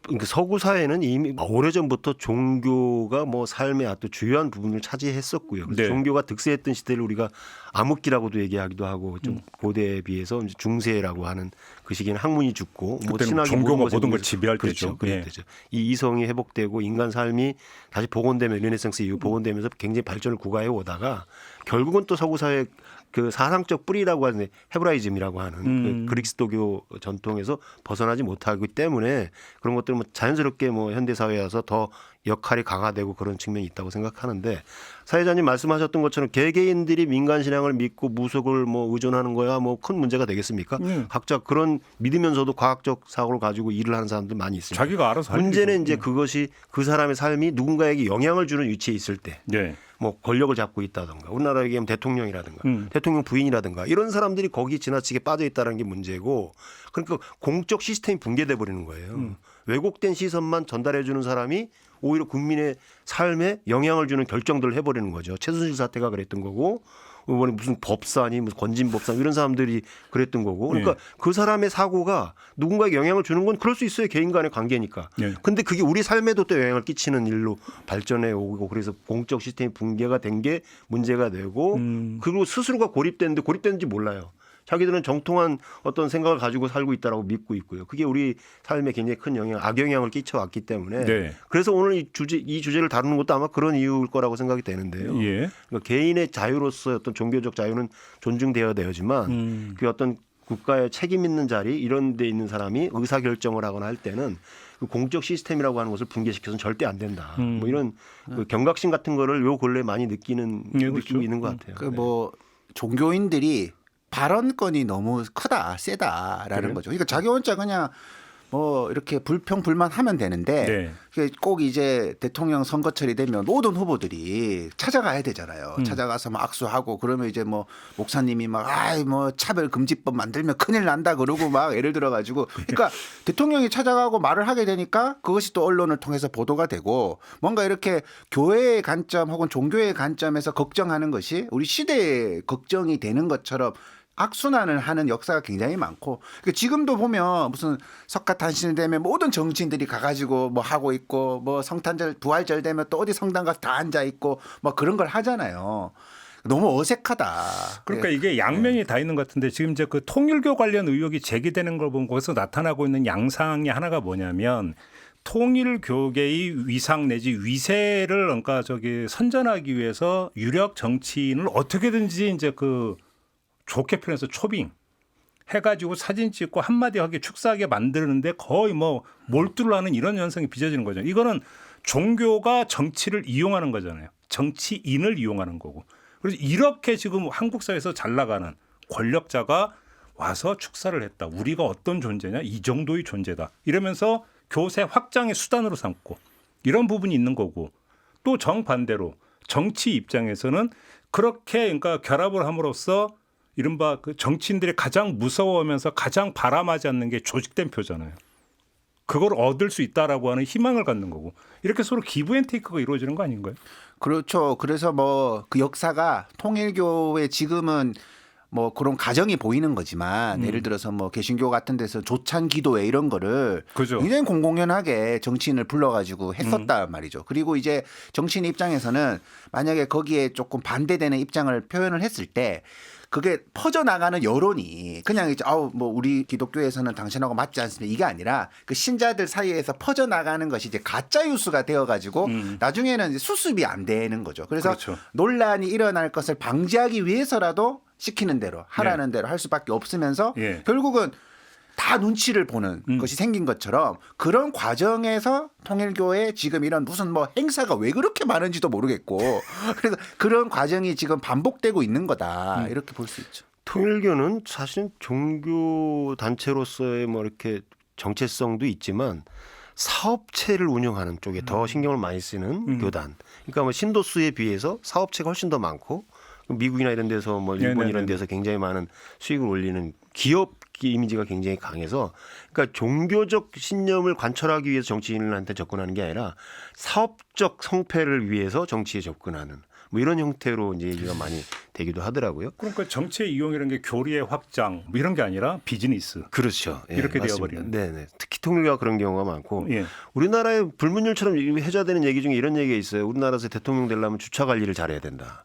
그러니까 서구 사회는 이미 오래전부터 종교가 뭐 삶의 아주 주요한 부분을 차지했었고요. 그래서 종교가 득세했던 시대를 우리가 암흑기라고도 얘기하기도 하고, 좀 고대에 비해서 이제 중세라고 하는 그 시기에는 학문이 죽고 뭐 신학이 종교가 모든 걸 지배할 때죠. 그럴 때죠. 이 이성이 회복되고 인간 삶이 다시 복원되면 르네상스 이후 복원되면서 굉장히 발전을 구가해 오다가 결국은 또 서구 사회 그 사상적 뿌리라고 하는 헤브라이즘이라고 하는 그 그리스도교 전통에서 벗어나지 못하기 때문에 그런 것들 뭐 자연스럽게 뭐 현대 사회에 와서 더 역할이 강화되고 그런 측면이 있다고 생각하는데, 사회자님 말씀하셨던 것처럼 개개인들이 민간 신앙을 믿고 무속을 뭐 의존하는 거야 뭐 큰 문제가 되겠습니까? 각자 그런 믿으면서도 과학적 사고를 가지고 일을 하는 사람들 많이 있습니다. 자기가 알아서 문제는 이제 그것이 그 사람의 삶이 누군가에게 영향을 주는 위치에 있을 때, 뭐 권력을 잡고 있다든가, 우리나라 얘기하면 대통령이라든가 대통령 부인이라든가 이런 사람들이 거기 지나치게 빠져 있다는 게 문제고, 그러니까 공적 시스템이 붕괴돼 버리는 거예요. 왜곡된 시선만 전달해 주는 사람이 오히려 국민의 삶에 영향을 주는 결정들을 해버리는 거죠. 최순실 사태가 그랬던 거고, 이번에 무슨 법사니 무슨 건진법사 이런 사람들이 그랬던 거고, 그러니까 그 사람의 사고가 누군가에게 영향을 주는 건 그럴 수 있어요. 개인 간의 관계니까. 근데 그게 우리 삶에도 또 영향을 끼치는 일로 발전해 오고, 그래서 공적 시스템이 붕괴가 된 게 문제가 되고, 그리고 스스로가 고립됐는데 고립됐는지 몰라요. 자기들은 정통한 어떤 생각을 가지고 살고 있다라고 믿고 있고요. 그게 우리 삶에 굉장히 큰 악영향을 끼쳐왔기 때문에 그래서 오늘 이 주제를 다루는 것도 아마 그런 이유일 거라고 생각이 되는데요. 그러니까 개인의 자유로서의 어떤 종교적 자유는 존중되어야 되지만 그 어떤 국가의 책임 있는 자리 이런 데 있는 사람이 의사결정을 하거나 할 때는 그 공적 시스템이라고 하는 것을 붕괴시켜서는 절대 안 된다. 뭐 이런 그 경각심 같은 거를 요 근래 많이 느끼고 있는 것 같아요. 그 뭐 종교인들이 발언권이 너무 크다, 세다라는 거죠. 그러니까 자기 혼자 그냥 뭐 이렇게 불평불만하면 되는데 꼭 이제 대통령 선거철이 되면 모든 후보들이 찾아가야 되잖아요. 찾아가서 막 악수하고 그러면 이제 뭐 목사님이 막 뭐 차별금지법 만들면 큰일 난다 그러고 막 예를 들어가지고, 그러니까 대통령이 찾아가고 말을 하게 되니까 그것이 또 언론을 통해서 보도가 되고, 뭔가 이렇게 교회의 관점 혹은 종교의 관점에서 걱정하는 것이 우리 시대의 걱정이 되는 것처럼 악순환을 하는 역사가 굉장히 많고, 그러니까 지금도 보면 무슨 석가탄신일 되면 모든 정치인들이 가가지고 뭐 하고 있고, 뭐 성탄절 부활절 되면 또 어디 성당 가서 다 앉아 있고 뭐 그런 걸 하잖아요. 너무 어색하다. 그러니까 이게 양면이 다 있는 것 같은데, 지금 이제 그 통일교 관련 의혹이 제기되는 걸 보면 거기서 나타나고 있는 양상이 하나가 뭐냐면, 통일교계의 위상 내지 위세를 그러니까 선전하기 위해서 유력 정치인을 어떻게든지 이제 그 좋게 표현해서 초빙 해가지고 사진 찍고 한마디 하게 축사하게 만드는데 거의 뭐 몰두를 하는 이런 현상이 빚어지는 거죠. 이거는 종교가 정치를 이용하는 거잖아요. 정치인을 이용하는 거고. 그래서 이렇게 지금 한국 사회에서 잘 나가는 권력자가 와서 축사를 했다. 우리가 어떤 존재냐? 이 정도의 존재다. 이러면서 교세 확장의 수단으로 삼고 이런 부분이 있는 거고, 또 정반대로 정치 입장에서는 그렇게 그러니까 결합을 함으로써 이른바 그 정치인들이 가장 무서워하면서 가장 바람하지 않는 게 조직된 표잖아요. 그걸 얻을 수 있다라고 하는 희망을 갖는 거고, 이렇게 서로 기브앤테이크가 이루어지는 거 아닌가요? 그렇죠. 그래서 뭐 그 역사가 통일교의 지금은 뭐 그런 가정이 보이는 거지만 예를 들어서 뭐 개신교 같은 데서 조찬 기도회 이런 거를 그죠. 굉장히 공공연하게 정치인을 불러가지고 했었단 말이죠. 그리고 이제 정치인 입장에서는 만약에 거기에 조금 반대되는 입장을 표현을 했을 때 그게 퍼져나가는 여론이 그냥 이제 뭐 우리 기독교에서는 당신하고 맞지 않습니다. 이게 아니라 그 신자들 사이에서 퍼져나가는 것이 이제 가짜 뉴스가 되어가지고 나중에는 이제 수습이 안 되는 거죠. 그래서 그렇죠. 논란이 일어날 것을 방지하기 위해서라도 시키는 대로 하라는 대로 할 수밖에 없으면서 예. 결국은 다 눈치를 보는 것이 생긴 것처럼 그런 과정에서 통일교에 지금 이런 무슨 뭐 행사가 왜 그렇게 많은지도 모르겠고 그래서 그런 과정이 지금 반복되고 있는 거다 이렇게 볼 수 있죠. 통일교는 사실은 종교 단체로서의 뭐 이렇게 정체성도 있지만 사업체를 운영하는 쪽에 더 신경을 많이 쓰는 교단. 그러니까 뭐 신도수에 비해서 사업체가 훨씬 더 많고 미국이나 이런 데서 뭐 일본 네네네. 이런 데서 굉장히 많은 수익을 올리는 기업 이미지가 굉장히 강해서 그러니까 종교적 신념을 관철하기 위해서 정치인한테 접근하는 게 아니라 사업적 성패를 위해서 정치에 접근하는 뭐 이런 형태로 이제 얘기가 많이 되기도 하더라고요. 그러니까 정치의 이용이라는 게 교리의 확장 뭐 이런 게 아니라 비즈니스. 그렇죠. 예, 이렇게 맞습니다. 되어버리는. 네네. 특히 통일교가 그런 경우가 많고 예. 우리나라의 불문율처럼 회자되는 얘기 중에 이런 얘기가 있어요. 우리나라에서 대통령 되려면 주차 관리를 잘해야 된다.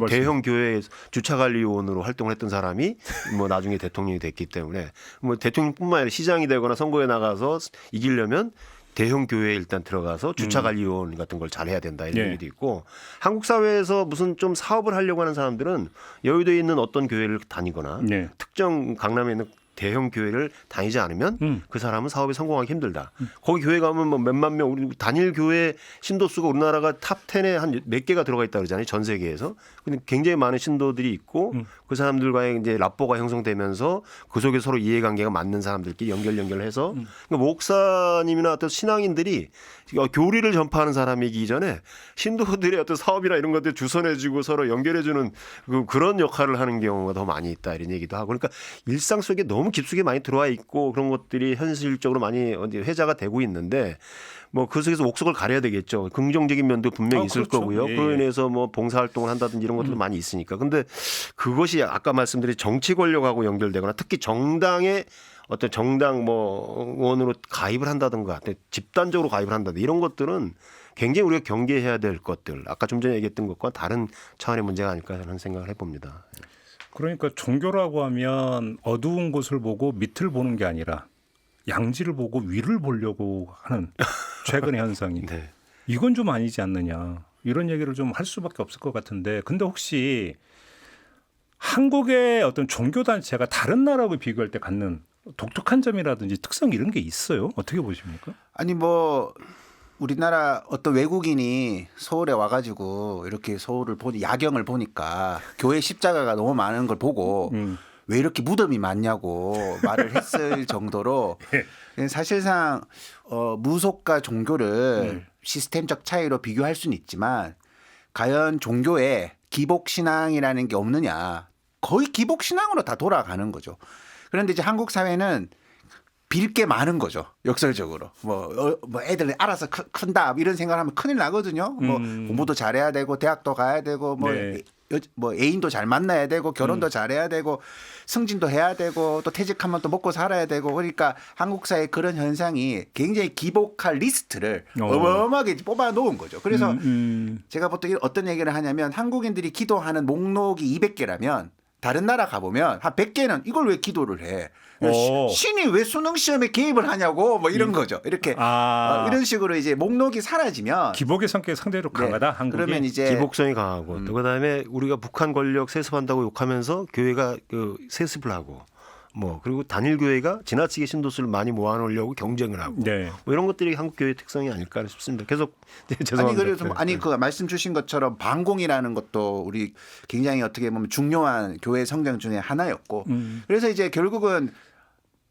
대형 교회 주차 관리요원으로 활동을 했던 사람이 뭐 나중에 대통령이 됐기 때문에 뭐 대통령뿐만 아니라 시장이 되거나 선거에 나가서 이기려면 대형 교회에 일단 들어가서 주차 관리요원 같은 걸 잘해야 된다 이런 예. 얘기도 있고 한국 사회에서 무슨 좀 사업을 하려고 하는 사람들은 여의도에 있는 어떤 교회를 다니거나 네. 특정 강남에 있는 대형 교회를 다니지 않으면 그 사람은 사업에 성공하기 힘들다. 거기 교회 가면 뭐 몇만 명 우리 단일 교회 신도수가 우리나라가 탑 10에 한 몇 개가 들어가 있다 그러잖아요. 전 세계에서. 근데 굉장히 많은 신도들이 있고 그 사람들과의 이제 랍보가 형성되면서 그 속에 서로 이해관계가 맞는 사람들끼리 연결해서 그러니까 목사님이나 어떤 신앙인들이 교리를 전파하는 사람이기 전에 신도들의 어떤 사업이나 이런 것들 주선해주고 서로 연결해주는 그런 역할을 하는 경우가 더 많이 있다 이런 얘기도 하고 그러니까 일상 속에 너무 깊숙이 많이 들어와 있고 그런 것들이 현실적으로 많이 회자가 되고 있는데 뭐 그 속에서 옥석을 가려야 되겠죠. 긍정적인 면도 분명히 있을 그렇죠. 거고요. 예, 그로 예. 인해서 뭐 봉사활동을 한다든지 이런 것들도 많이 있으니까. 근데 그것이 아까 말씀드린 정치 권력하고 연결되거나 특히 정당의 어떤 정당 뭐 의원으로 가입을 한다든가 집단적으로 가입을 한다든가 이런 것들은 굉장히 우리가 경계해야 될 것들. 아까 좀 전에 얘기했던 것과 다른 차원의 문제가 아닐까 하는 생각을 해봅니다. 그러니까 종교라고 하면 어두운 곳을 보고 밑을 보는 게 아니라 양지를 보고 위를 보려고 하는 최근의 현상이 네. 이건 좀 아니지 않느냐 이런 얘기를 좀 할 수밖에 없을 것 같은데 근데 혹시 한국의 어떤 종교 단체가 다른 나라하고 비교할 때 갖는 독특한 점이라든지 특성 이런 게 있어요? 어떻게 보십니까? 아니 뭐 우리나라 어떤 외국인이 서울에 와가지고 이렇게 서울을 보니 야경을 보니까 교회 십자가가 너무 많은 걸 보고 왜 이렇게 무덤이 많냐고 말을 했을 정도로 사실상 무속과 종교를 시스템적 차이로 비교할 수는 있지만 과연 종교에 기복신앙이라는 게 없느냐 거의 기복신앙으로 다 돌아가는 거죠. 그런데 이제 한국 사회는 빌 게 많은 거죠. 역설적으로. 뭐 애들 알아서 큰다 이런 생각을 하면 큰일 나거든요. 뭐 공부도 잘해야 되고 대학도 가야 되고 네. 뭐 애인도 잘 만나야 되고 결혼도 잘해야 되고 승진도 해야 되고 또 퇴직하면 또 먹고 살아야 되고 그러니까 한국 사회 그런 현상이 굉장히 기복할 리스트를 어마어마하게 뽑아 놓은 거죠. 그래서 제가 보통 어떤 얘기를 하냐면 한국인들이 기도하는 목록이 200개라면 다른 나라 가보면 한 100개는 이걸 왜 기도를 해? 신이 왜 수능 시험에 개입을 하냐고 뭐 이런 거죠. 이렇게 이런 식으로 이제 목록이 사라지면 기복의 성격이 상대적으로 강하다. 한국이. 그러면 이제 기복성이 강하고 또 그다음에 우리가 북한 권력 세습한다고 욕하면서 교회가 그 세습을 하고 뭐 그리고 단일 교회가 지나치게 신도수를 많이 모아놓으려고 경쟁을 하고 네. 뭐 이런 것들이 한국 교회의 특성이 아닐까 싶습니다. 계속 죄송합니다. 아니 그래서 그 말씀 주신 것처럼 방공이라는 것도 우리 굉장히 어떻게 보면 중요한 교회 성경 중에 하나였고 그래서 이제 결국은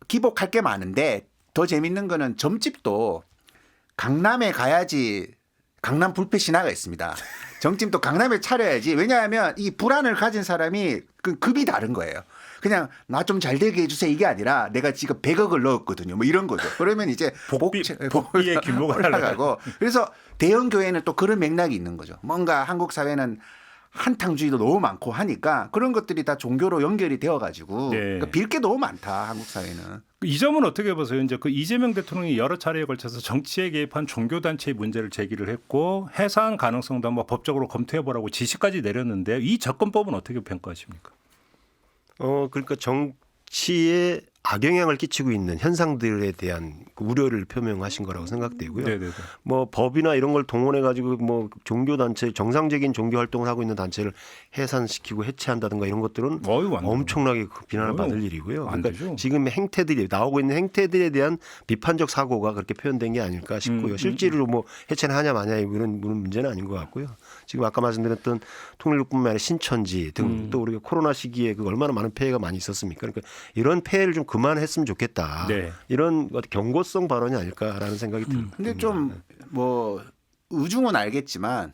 기복할 게 많은데 더 재밌는 거는 점집도 강남에 가야지 강남 뷔페 신화가 있습니다. 점집도 강남에 차려야지. 왜냐하면 이 불안을 가진 사람이 그 급이 다른 거예요. 그냥 나 좀 잘 되게 해주세요 이게 아니라 내가 지금 100억을 넣었거든요. 뭐 이런 거죠. 그러면 이제 복비의 규모가 올라가고 그래서 대형 교회는 또 그런 맥락이 있는 거죠. 뭔가 한국 사회는 한탕주의도 너무 많고 하니까 그런 것들이 다 종교로 연결이 되어가지고 네. 그러니까 빌 게 너무 많다 한국 사회는. 이 점은 어떻게 보세요? 이제 그 이재명 대통령이 여러 차례에 걸쳐서 정치에 개입한 종교 단체의 문제를 제기를 했고 해산 가능성도 한번 법적으로 검토해보라고 지시까지 내렸는데 이 접근법은 어떻게 평가하십니까? 그러니까 정치에 악영향을 끼치고 있는 현상들에 대한 그 우려를 표명하신 거라고 생각되고요. 네네네. 뭐 법이나 이런 걸 동원해 가지고 뭐 종교 단체 정상적인 종교 활동을 하고 있는 단체를 해산시키고 해체한다든가 이런 것들은 엄청나게 비난을 받을 일이고요. 안 그러니까 되죠. 지금 행태들이 나오고 있는 행태들에 대한 비판적 사고가 그렇게 표현된 게 아닐까 싶고요. 실제로 뭐 해체는 하냐 마냐 이런 문제는 아닌 것 같고요. 지금 아까 말씀드렸던 통일교뿐만 아니라 신천지 등 또 우리가 코로나 시기에 그 얼마나 많은 폐해가 많이 있었습니까? 그러니까 이런 폐해를 좀 그만했으면 좋겠다. 네. 이런 경고성 발언이 아닐까라는 생각이 듭니다. 근데 좀 뭐 의중은 알겠지만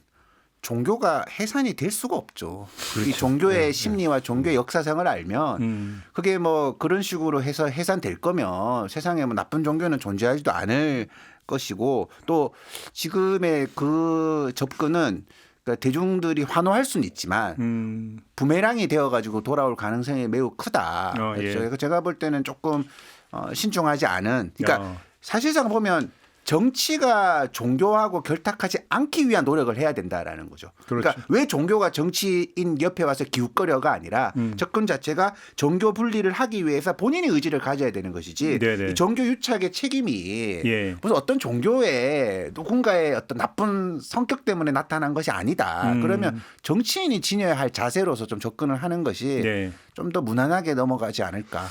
종교가 해산이 될 수가 없죠. 이 종교의 심리와 종교의 역사상을 알면 그게 뭐 그런 식으로 해서 해산될 거면 세상에 뭐 나쁜 종교는 존재하지도 않을 것이고 또 지금의 그 접근은 그러니까 대중들이 환호할 수는 있지만 부메랑이 되어가지고 돌아올 가능성이 매우 크다. 예. 그래서 제가 볼 때는 조금 신중하지 않은. 그러니까 사실상 보면 정치가 종교하고 결탁하지 않기 위한 노력을 해야 된다라는 거죠. 그러니까 왜 종교가 정치인 옆에 와서 기웃거려가 아니라 접근 자체가 종교 분리를 하기 위해서 본인이 의지를 가져야 되는 것이지 이 종교 유착의 책임이 무슨 어떤 종교의 누군가의 어떤 나쁜 성격 때문에 나타난 것이 아니다. 그러면 정치인이 지녀야 할 자세로서 좀 접근을 하는 것이 좀 더 무난하게 넘어가지 않을까.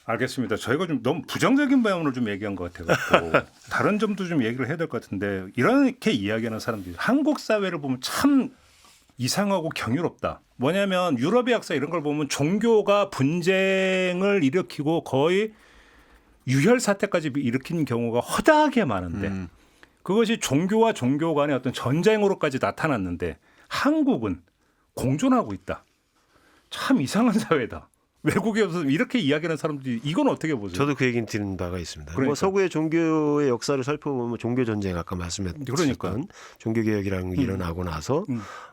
알겠습니다. 저희가 좀 너무 부정적인 방향으로 좀 얘기한 것 같아서 다른 점도 좀 얘기를 해야 될 것 같은데 이렇게 이야기하는 사람들이 한국 사회를 보면 참 이상하고 경이롭다. 뭐냐면 유럽의 역사 이런 걸 보면 종교가 분쟁을 일으키고 거의 유혈 사태까지 일으키는 경우가 허다하게 많은데 그것이 종교와 종교 간의 어떤 전쟁으로까지 나타났는데 한국은 공존하고 있다. 참 이상한 사회다. 외국에서 이렇게 이야기하는 사람들이 이건 어떻게 보세요? 저도 그 얘기는 들은 바가 있습니다. 그러니까. 뭐 서구의 종교의 역사를 살펴보면 종교 전쟁 아까 말씀했던 종교 개혁이라는 게 일어나고 나서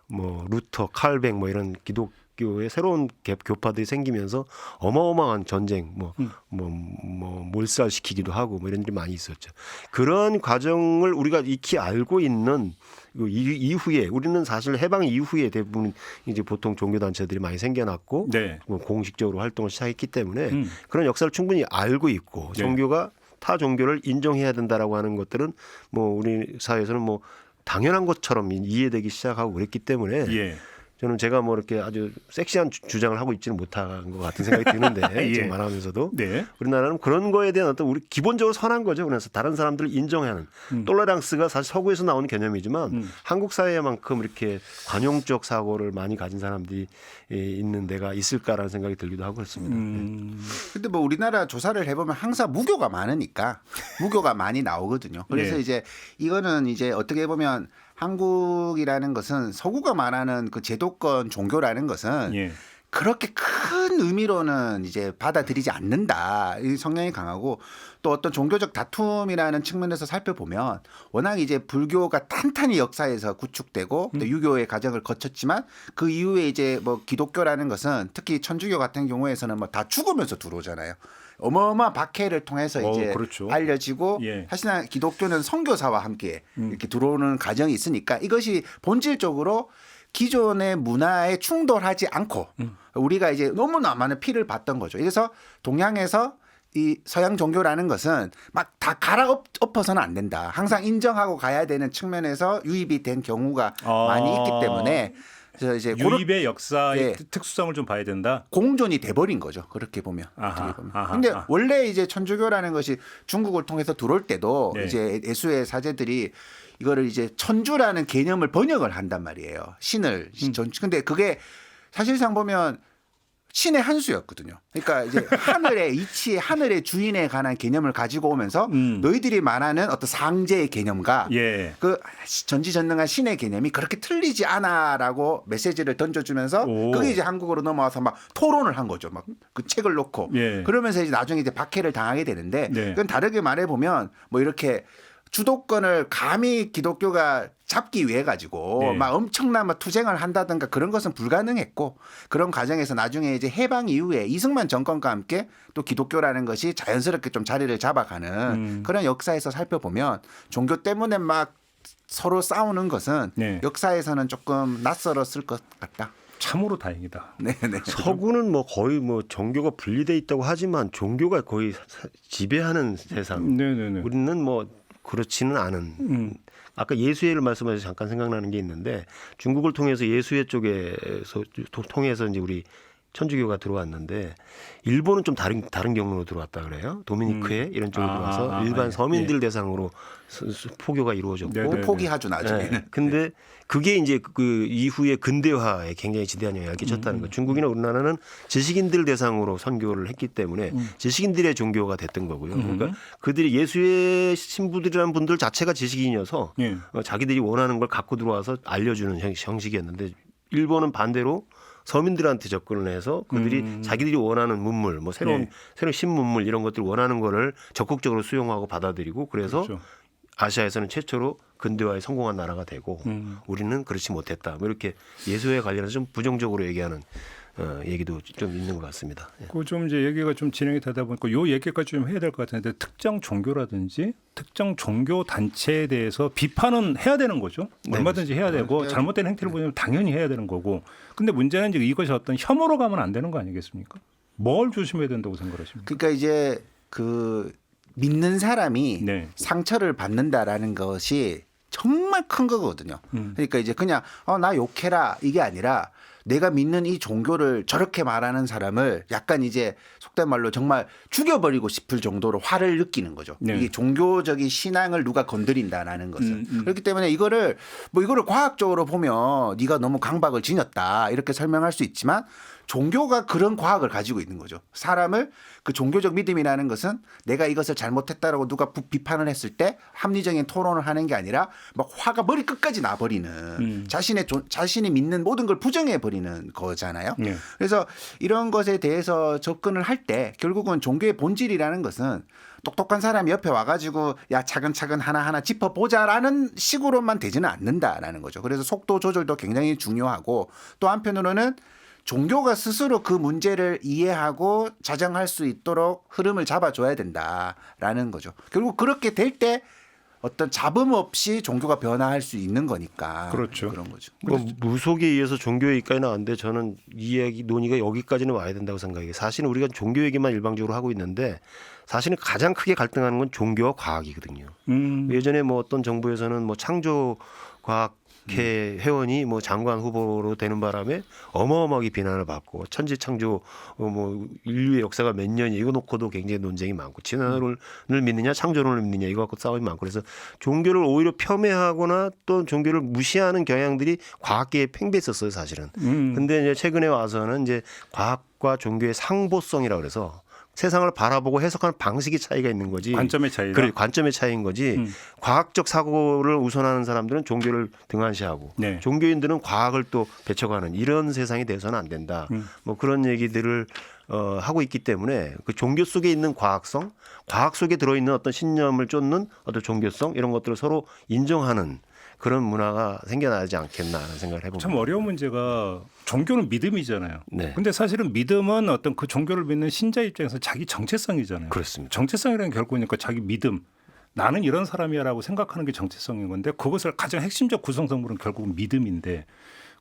뭐 루터, 칼뱅 뭐 이런 기독교의 새로운 교파들이 생기면서 어마어마한 전쟁, 몰살시키기도 하고 뭐 이런 일이 많이 있었죠. 그런 과정을 우리가 익히 알고 있는 이후에 우리는 사실 해방 이후에 대부분 이제 보통 종교 단체들이 많이 생겨났고 뭐 공식적으로 활동을 시작했기 때문에 그런 역사를 충분히 알고 있고 종교가 타 종교를 인정해야 된다라고 하는 것들은 뭐 우리 사회에서는 뭐 당연한 것처럼 이해되기 시작하고 그랬기 때문에 저는 제가 뭐 이렇게 아주 섹시한 주장을 하고 있지는 못한 것 같은 생각이 드는데 지금 말하면서도 우리나라는 그런 거에 대한 어떤 우리 기본적으로 선한 거죠. 그래서 다른 사람들을 인정하는 톨레랑스가 사실 서구에서 나오는 개념이지만 한국 사회만큼 이렇게 관용적 사고를 많이 가진 사람들이 있는 데가 있을까라는 생각이 들기도 하고 그렇습니다. 근데 뭐 우리나라 조사를 해보면 항상 무교가 많으니까 무교가 많이 나오거든요. 그래서 이제 이거는 이제 어떻게 보면 한국이라는 것은 서구가 말하는 그 제도권 종교라는 것은 그렇게 큰 의미로는 이제 받아들이지 않는다. 이 성향이 강하고 또 어떤 종교적 다툼이라는 측면에서 살펴보면 워낙 이제 불교가 탄탄히 역사에서 구축되고 또 유교의 과정을 거쳤지만 그 이후에 이제 뭐 기독교라는 것은 특히 천주교 같은 경우에서는 뭐 다 죽으면서 들어오잖아요. 어마어마한 박해를 통해서 이제 알려지고 사실은 기독교는 선교사와 함께 이렇게 들어오는 과정이 있으니까 이것이 본질적으로 기존의 문화에 충돌하지 않고 우리가 이제 너무나 많은 피를 봤던 거죠. 그래서 동양에서 이 서양 종교라는 것은 막 다 갈아엎어서는 안 된다. 항상 인정하고 가야 되는 측면에서 유입이 된 경우가 많이 있기 때문에 그래서 이제 유입의 역사의 특수성을 좀 봐야 된다. 공존이 돼버린 거죠. 그렇게 보면. 근데 원래 이제 천주교라는 것이 중국을 통해서 들어올 때도 이제 예수의 사제들이 이거를 이제 천주라는 개념을 번역을 한단 말이에요. 신을. 근데 그게 사실상 보면 신의 한 수였거든요. 그러니까 이제 하늘의 이치, 하늘의 주인에 관한 개념을 가지고 오면서 너희들이 말하는 어떤 상제의 개념과 그 전지전능한 신의 개념이 그렇게 틀리지 않아라고 메시지를 던져주면서 그게 이제 한국으로 넘어와서 막 토론을 한 거죠. 막 그 책을 놓고 그러면서 이제 나중에 이제 박해를 당하게 되는데 그건 다르게 말해 보면 뭐 이렇게 주도권을 감히 기독교가 잡기 위해 가지고 네. 막 엄청난 막 투쟁을 한다든가 그런 것은 불가능했고 그런 과정에서 나중에 이제 해방 이후에 이승만 정권과 함께 또 기독교라는 것이 자연스럽게 좀 자리를 잡아가는 그런 역사에서 살펴보면 종교 때문에 막 서로 싸우는 것은 네. 역사에서는 조금 낯설었을 것 같다. 참으로 다행이다. 네네. 서구는 뭐 거의 뭐 종교가 분리돼 있다고 하지만 종교가 거의 지배하는 세상. 네네네. 우리는 뭐 그렇지는 않은. 아까 예수회를 말씀하셔서 잠깐 생각나는 게 있는데 중국을 통해서 예수회 쪽에서 통해서 이제 우리 천주교가 들어왔는데 일본은 좀 다른 경로로 들어왔다 그래요. 도미니크에 이런 쪽으로 들어와서 일반 서민들 대상으로 포교가 이루어졌고 네네. 포기하죠 나중에는. 네. 근데 그게 이제 그 이후에 근대화에 굉장히 지대한 영향을 끼쳤다는 거예요. 중국이나 우리나라는 지식인들 대상으로 선교를 했기 때문에 지식인들의 종교가 됐던 거고요. 그러니까 그들이 예수의 신부들이라는 분들 자체가 지식인이어서 예. 자기들이 원하는 걸 갖고 들어와서 알려주는 형식이었는데 일본은 반대로 서민들한테 접근을 해서 그들이 자기들이 원하는 문물, 뭐 새로운 신문물 이런 것들 원하는 거를 적극적으로 수용하고 받아들이고 그래서 그렇죠. 아시아에서는 최초로 근대화에 성공한 나라가 되고 우리는 그렇지 못했다. 뭐 이렇게 예수에 관련해서 좀 부정적으로 얘기하는 얘기도 좀 있는 것 같습니다. 예. 그 좀 이제 얘기가 좀 진행이 되다 보니까 요 얘기까지 좀 해야 될 것 같은데 특정 종교라든지 특정 종교 단체에 대해서 비판은 해야 되는 거죠. 네, 얼마든지 해야 되고 잘못된 행태를 보면 당연히 해야 되는 거고. 근데 문제는 이제 이것이 어떤 혐오로 가면 안 되는 거 아니겠습니까? 뭘 조심해야 된다고 생각하십니까? 그러니까 이제 그 믿는 사람이 네. 상처를 받는다라는 것이 정말 큰 거거든요. 그러니까 이제 그냥 나 욕해라 이게 아니라 내가 믿는 이 종교를 저렇게 말하는 사람을 약간 이제 속된 말로 정말 죽여버리고 싶을 정도로 화를 느끼는 거죠. 네. 이게 종교적인 신앙을 누가 건드린다라는 것은. 그렇기 때문에 이거를 과학적으로 보면 네가 너무 강박을 지녔다 이렇게 설명할 수 있지만 종교가 그런 과학을 가지고 있는 거죠. 사람을 그 종교적 믿음이라는 것은 내가 이것을 잘못했다라고 누가 비판을 했을 때 합리적인 토론을 하는 게 아니라 막 화가 머리 끝까지 나버리는 자신이 믿는 모든 걸 부정해 버리는 거잖아요. 네. 그래서 이런 것에 대해서 접근을 할 때 결국은 종교의 본질이라는 것은 똑똑한 사람이 옆에 와가지고 야 차근차근 하나하나 짚어보자라는 식으로만 되지는 않는다라는 거죠. 그래서 속도 조절도 굉장히 중요하고 또 한편으로는 종교가 스스로 그 문제를 이해하고 자정할 수 있도록 흐름을 잡아줘야 된다라는 거죠. 결국 그렇게 될 때 어떤 잡음 없이 종교가 변화할 수 있는 거니까. 그렇죠. 그런 거죠. 뭐 무속에 의해서 종교 얘기까지 나왔는데 저는 이 얘기 논의가 여기까지는 와야 된다고 생각해요. 사실은 우리가 종교 얘기만 일방적으로 하고 있는데 사실은 가장 크게 갈등하는 건 종교와 과학이거든요. 예전에 뭐 어떤 정부에서는 뭐 창조 과학 회원이 뭐 장관 후보로 되는 바람에 어마어마하게 비난을 받고 천지창조 뭐 인류의 역사가 몇 년이 이거 놓고도 굉장히 논쟁이 많고 진화론을 믿느냐 창조론을 믿느냐 이거 갖고 싸움이 많고 그래서 종교를 오히려 폄훼하거나 또 종교를 무시하는 경향들이 과학계에 팽배했었어요 사실은. 근데 이제 최근에 와서는 이제 과학과 종교의 상보성이라고 그래서 세상을 바라보고 해석하는 방식의 차이가 있는 거지. 관점의 차이다. 그래, 관점의 차이인 거지. 과학적 사고를 우선하는 사람들은 종교를 등한시하고 네. 종교인들은 과학을 또 배척하는 이런 세상이 돼서는 안 된다. 뭐 그런 얘기들을 하고 있기 때문에 그 종교 속에 있는 과학성, 과학 속에 들어있는 어떤 신념을 쫓는 어떤 종교성 이런 것들을 서로 인정하는 그런 문화가 생겨나지 않겠나라는 생각을 해봅니다. 참 어려운 문제가 종교는 믿음이잖아요. 네. 근데 사실은 믿음은 어떤 그 종교를 믿는 신자 입장에서 자기 정체성이잖아요. 그렇습니다. 정체성이라는 결국은 그러니까 자기 믿음. 나는 이런 사람이야라고 생각하는 게 정체성인 건데 그것을 가장 핵심적 구성성물은 결국은 믿음인데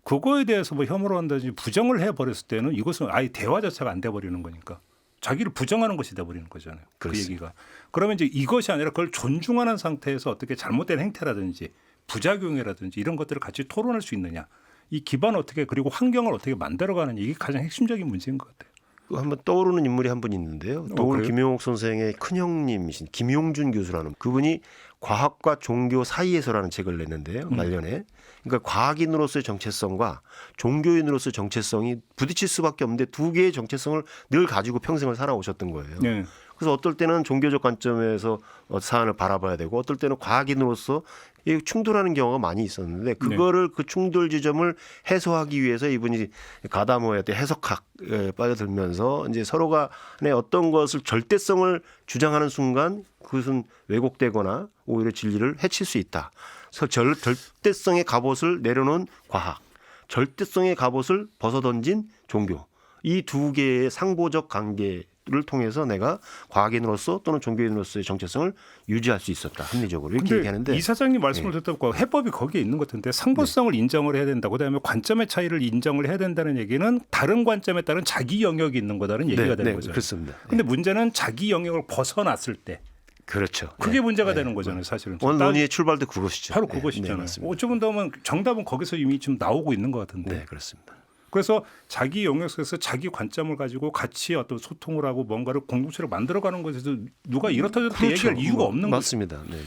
그거에 대해서 뭐 혐오를 한다든지 부정을 해버렸을 때는 이것은 아예 대화 자체가 안 돼버리는 거니까 자기를 부정하는 것이 돼버리는 거잖아요. 그렇습니다. 그 얘기가. 그러면 이제 이것이 아니라 그걸 존중하는 상태에서 어떻게 잘못된 행태라든지 부작용이라든지 이런 것들을 같이 토론할 수 있느냐. 이 기반을 어떻게 그리고 환경을 어떻게 만들어가느냐 이게 가장 핵심적인 문제인 것 같아요. 한번 떠오르는 인물이 한 분 있는데요. 노을 그래요? 김용옥 선생의 큰형님이신 김용준 교수라는 그분이 과학과 종교 사이에서라는 책을 냈는데요. 말년에. 그러니까 과학인으로서의 정체성과 종교인으로서의 정체성이 부딪힐 수밖에 없는데 두 개의 정체성을 늘 가지고 평생을 살아오셨던 거예요. 네. 그래서 어떨 때는 종교적 관점에서 사안을 바라봐야 되고 어떨 때는 과학인으로서 이 충돌하는 경우가 많이 있었는데 그거를 그 충돌 지점을 해소하기 위해서 이분이 가다모의 해석학에 빠져들면서 이제 서로 간에 어떤 것을 절대성을 주장하는 순간 그것은 왜곡되거나 오히려 진리를 해칠 수 있다. 그래서 절대성의 갑옷을 내려놓은 과학, 절대성의 갑옷을 벗어던진 종교. 이 두 개의 상보적 관계를 통해서 내가 과학인으로서 또는 종교인으로서의 정체성을 유지할 수 있었다. 합리적으로 이렇게 얘기하는데 이사장님 말씀을 듣다 보니까 해법이 거기에 있는 것 같은데 상보성을 인정을 해야 된다고 그다음에 관점의 차이를 인정을 해야 된다는 얘기는 다른 관점에 따른 자기 영역이 있는 거다는 얘기가 되는 거죠. 그렇습니다. 근데 문제는 자기 영역을 벗어났을 때 그렇죠. 그게 문제가 되는 거잖아요, 사실은. 오늘 논의의 출발도 그것이죠. 바로 그것이잖아요. 맞습니다. 어쩌면 보면 정답은 거기서 이미 좀 나오고 있는 것 같은데. 네, 그렇습니다. 그래서 자기 영역 속에서 자기 관점을 가지고 같이 어떤 소통을 하고 뭔가를 공동체를 만들어가는 것에서 누가 이렇다 저렇다 얘기할 이유가 없는 거죠. 맞습니다. 네.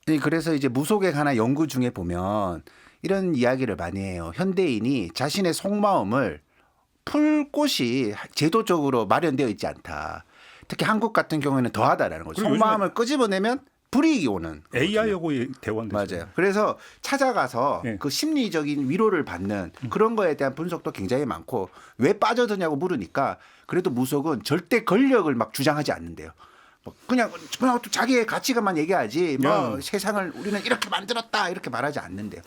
네, 그래서 이제 무속의 하나 연구 중에 보면 이런 이야기를 많이 해요. 현대인이 자신의 속마음을 풀 곳이 제도적으로 마련되어 있지 않다. 특히 한국 같은 경우에는 더하다라는 거죠. 그리고 속마음을 끄집어내면 불이익이 오는. AI하고 대화인데. 맞아요. 그래서 찾아가서 네. 그 심리적인 위로를 받는 그런 거에 대한 분석도 굉장히 많고 왜 빠져드냐고 물으니까 그래도 무속은 절대 권력을 막 주장하지 않는데요. 뭐 그냥 또 자기의 가치관만 얘기하지 뭐 세상을 우리는 이렇게 만들었다 이렇게 말하지 않는데요.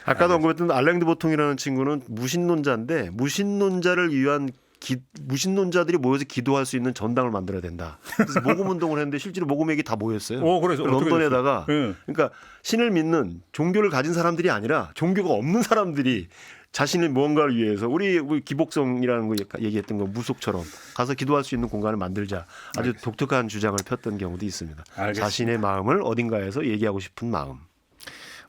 아까도 언급했던 알랭드 보통이라는 친구는 무신론자인데 무신론자를 위한 무신론자들이 모여서 기도할 수 있는 전당을 만들어야 된다. 그래서 모금 운동을 했는데 실제로 모금액이 다 모였어요. 그래서 런던에다가 네. 그러니까 신을 믿는 종교를 가진 사람들이 아니라 종교가 없는 사람들이 자신의 무언가를 위해서 우리 기복성이라는 거 얘기했던 거 무속처럼 가서 기도할 수 있는 공간을 만들자. 아주 독특한 주장을 폈던 경우도 있습니다. 알겠습니다. 자신의 마음을 어딘가에서 얘기하고 싶은 마음.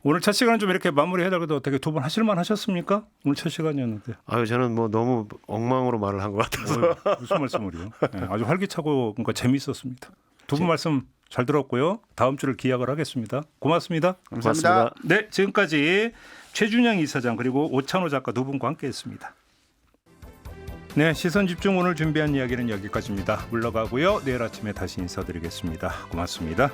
오늘 첫 시간은 좀 이렇게 마무리해야 되는데 어떻게 두 분 하실만 하셨습니까? 오늘 첫 시간이었는데. 저는 뭐 너무 엉망으로 말을 한 것 같아서. 무슨 말씀을요? 네, 아주 활기차고 그러니까 재미있었습니다. 두 분 말씀 잘 들었고요. 다음 주를 기약을 하겠습니다. 고맙습니다. 감사합니다. 네, 지금까지 최준영 이사장 그리고 오찬호 작가 두 분과 함께했습니다. 네, 시선 집중 오늘 준비한 이야기는 여기까지입니다. 물러가고요. 내일 아침에 다시 인사드리겠습니다. 고맙습니다.